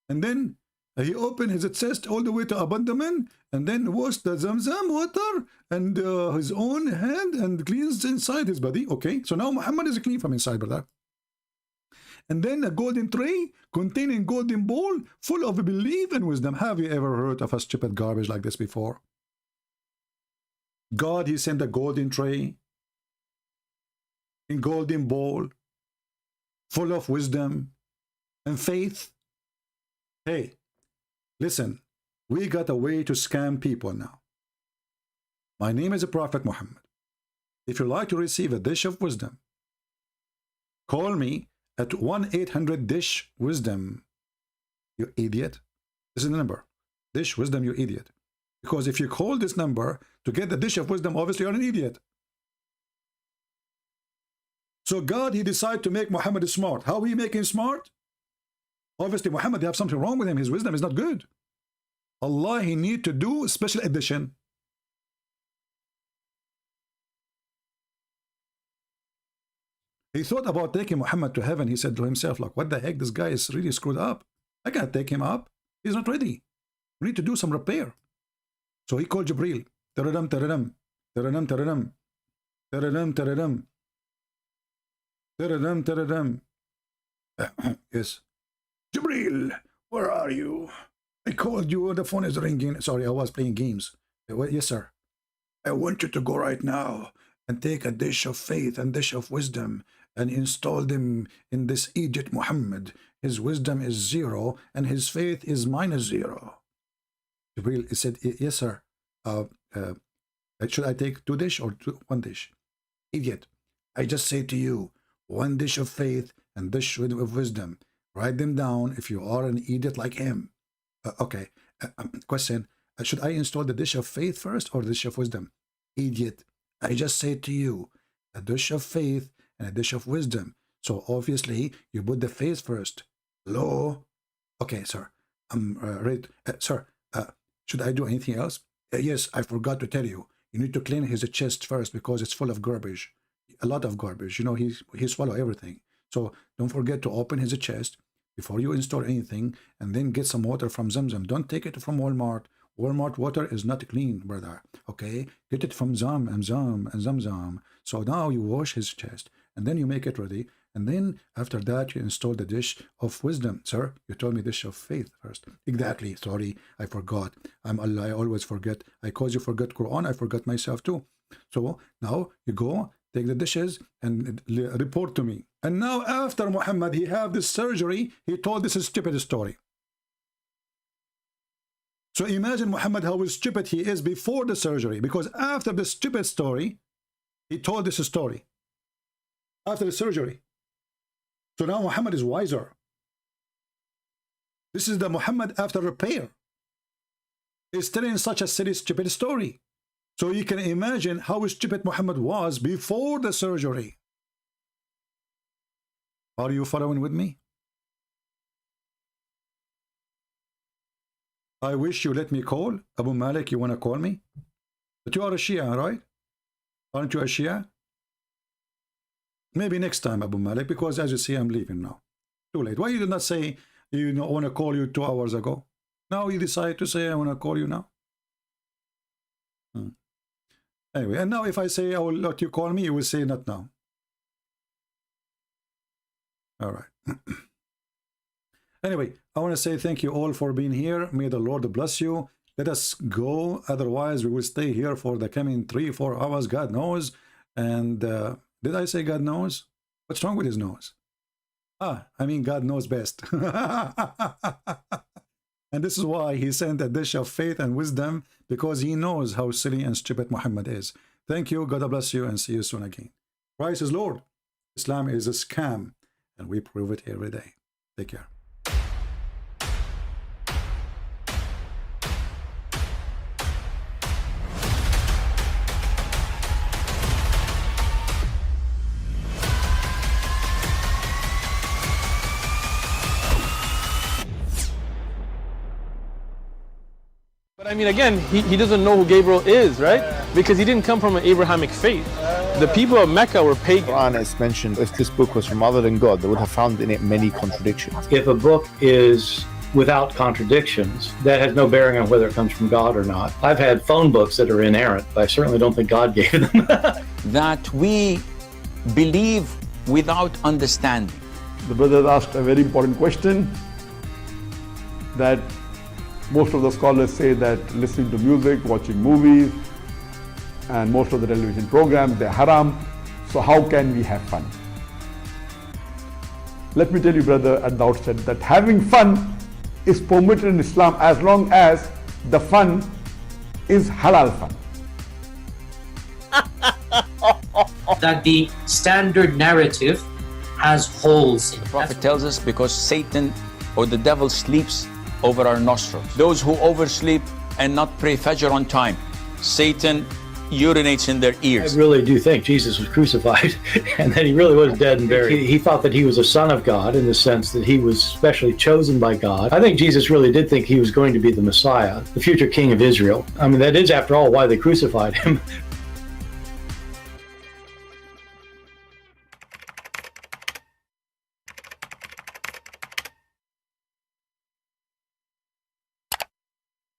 and then he opened his chest all the way to abdomen, and then washed the Zamzam water and his own hand and cleansed inside his body. Okay, so now Muhammad is clean from inside, brother. And then a golden tray containing golden bowl full of belief and wisdom. Have you ever heard of a stupid garbage like this before? God, he sent a golden tray in golden bowl full of wisdom and faith. Hey, listen, we got a way to scam people now. My name is the Prophet Muhammad. If you'd like to receive a dish of wisdom, call me at 1-800-DISH-WISDOM. You idiot. This is the number. Dish wisdom, you idiot. Because if you call this number to get the dish of wisdom, obviously you're an idiot. So God, he decided to make Muhammad smart. How he make him smart? Obviously Muhammad, they have something wrong with him. His wisdom is not good. Allah, he need to do a special edition. He thought about taking Muhammad to heaven. He said to himself, like, what the heck? This guy is really screwed up. I can't take him up. He's not ready. We need to do some repair. So he called Jibreel. Taradam, taradam. Taradam, taradam. Taradam, taradam. Taradam, taradam. Yes. Jibreel, where are you? I called you. The phone is ringing. Sorry, I was playing games. Yes, sir. I want you to go right now and take a dish of faith and dish of wisdom and install them in this Egypt Muhammad. His wisdom is 0 and his faith is -0. Jibreel said, yes, sir. Should I take 2 dish or 1 dish? Idiot. I just say to you, 1 dish of faith and dish of wisdom. Write them down if you are an idiot like him. Okay. Question. Should I install the dish of faith first or the dish of wisdom? Idiot. I just say to you, a dish of faith and a dish of wisdom. So obviously, you put the faith first. Hello? Okay, sir. I'm ready. Sir, should I do anything else? Yes, I forgot to tell you. You need to clean his chest first because it's full of garbage. A lot of garbage. You know, he swallow everything. So don't forget to open his chest. before you install anything, and then get some water from Zamzam. Don't take it from Walmart. Walmart water is not clean, brother. Okay, get it from Zamzam. So now you wash his chest, and then you make it ready, and then after that you install the dish of wisdom. Sir, you told me dish of faith first. Exactly. Sorry, I forgot. I'm Allah. I always forget. I cause you forget Quran. I forgot myself too. So now you go take the dishes and report to me. And now after Muhammad, he have this surgery. He told this stupid story. So imagine Muhammad how stupid he is before the surgery, because after the stupid story, he told this story after the surgery. So now Muhammad is wiser. This is the Muhammad after repair. He's telling such a silly, stupid story. So you can imagine how stupid Muhammad was before the surgery. Are you following with me? I wish you let me call. Abu Malik, you want to call me? But you are a Shia, right? Aren't you a Shia? Maybe next time, Abu Malik, because as you see, I'm leaving now. Too late. Why you did not say you want to call you 2 hours ago? Now you decide to say I want to call you now? Anyway, and now if I say I will let you call me, you will say not now. All right. Anyway, I want to say thank you all for being here. May the Lord bless you. Let us go. Otherwise, we will stay here for the coming 3-4 hours. God knows. And did I say God knows? What's wrong with his nose? I mean, God knows best. And this is why he sent a dish of faith and wisdom, because he knows how silly and stupid Muhammad is. Thank you. God bless you, and see you soon again. Christ is Lord. Islam is a scam, and we prove it every day. Take care. But I mean, again, he doesn't know who Gabriel is, right? Because he didn't come from an Abrahamic faith. The people of Mecca were pagan. Quran is mentioned, if this book was from other than God, they would have found in it many contradictions. If a book is without contradictions, that has no bearing on whether it comes from God or not. I've had phone books that are inerrant, but I certainly don't think God gave them. That we believe without understanding. The brother asked a very important question, that most of the scholars say that listening to music, watching movies, and most of the television programs, they're haram. So how can we have fun? Let me tell you, brother, at the outset, that having fun is permitted in Islam as long as the fun is halal fun. That the standard narrative has holes in it. The Prophet tells us because Satan or the devil sleeps over our nostrils. Those who oversleep and not pray Fajr on time, Satan urinates in their ears. I really do think Jesus was crucified and that he really was dead and buried. He thought that he was a son of God in the sense that he was specially chosen by God. I think Jesus really did think he was going to be the Messiah, the future king of Israel. I mean, that is, after all, why they crucified him.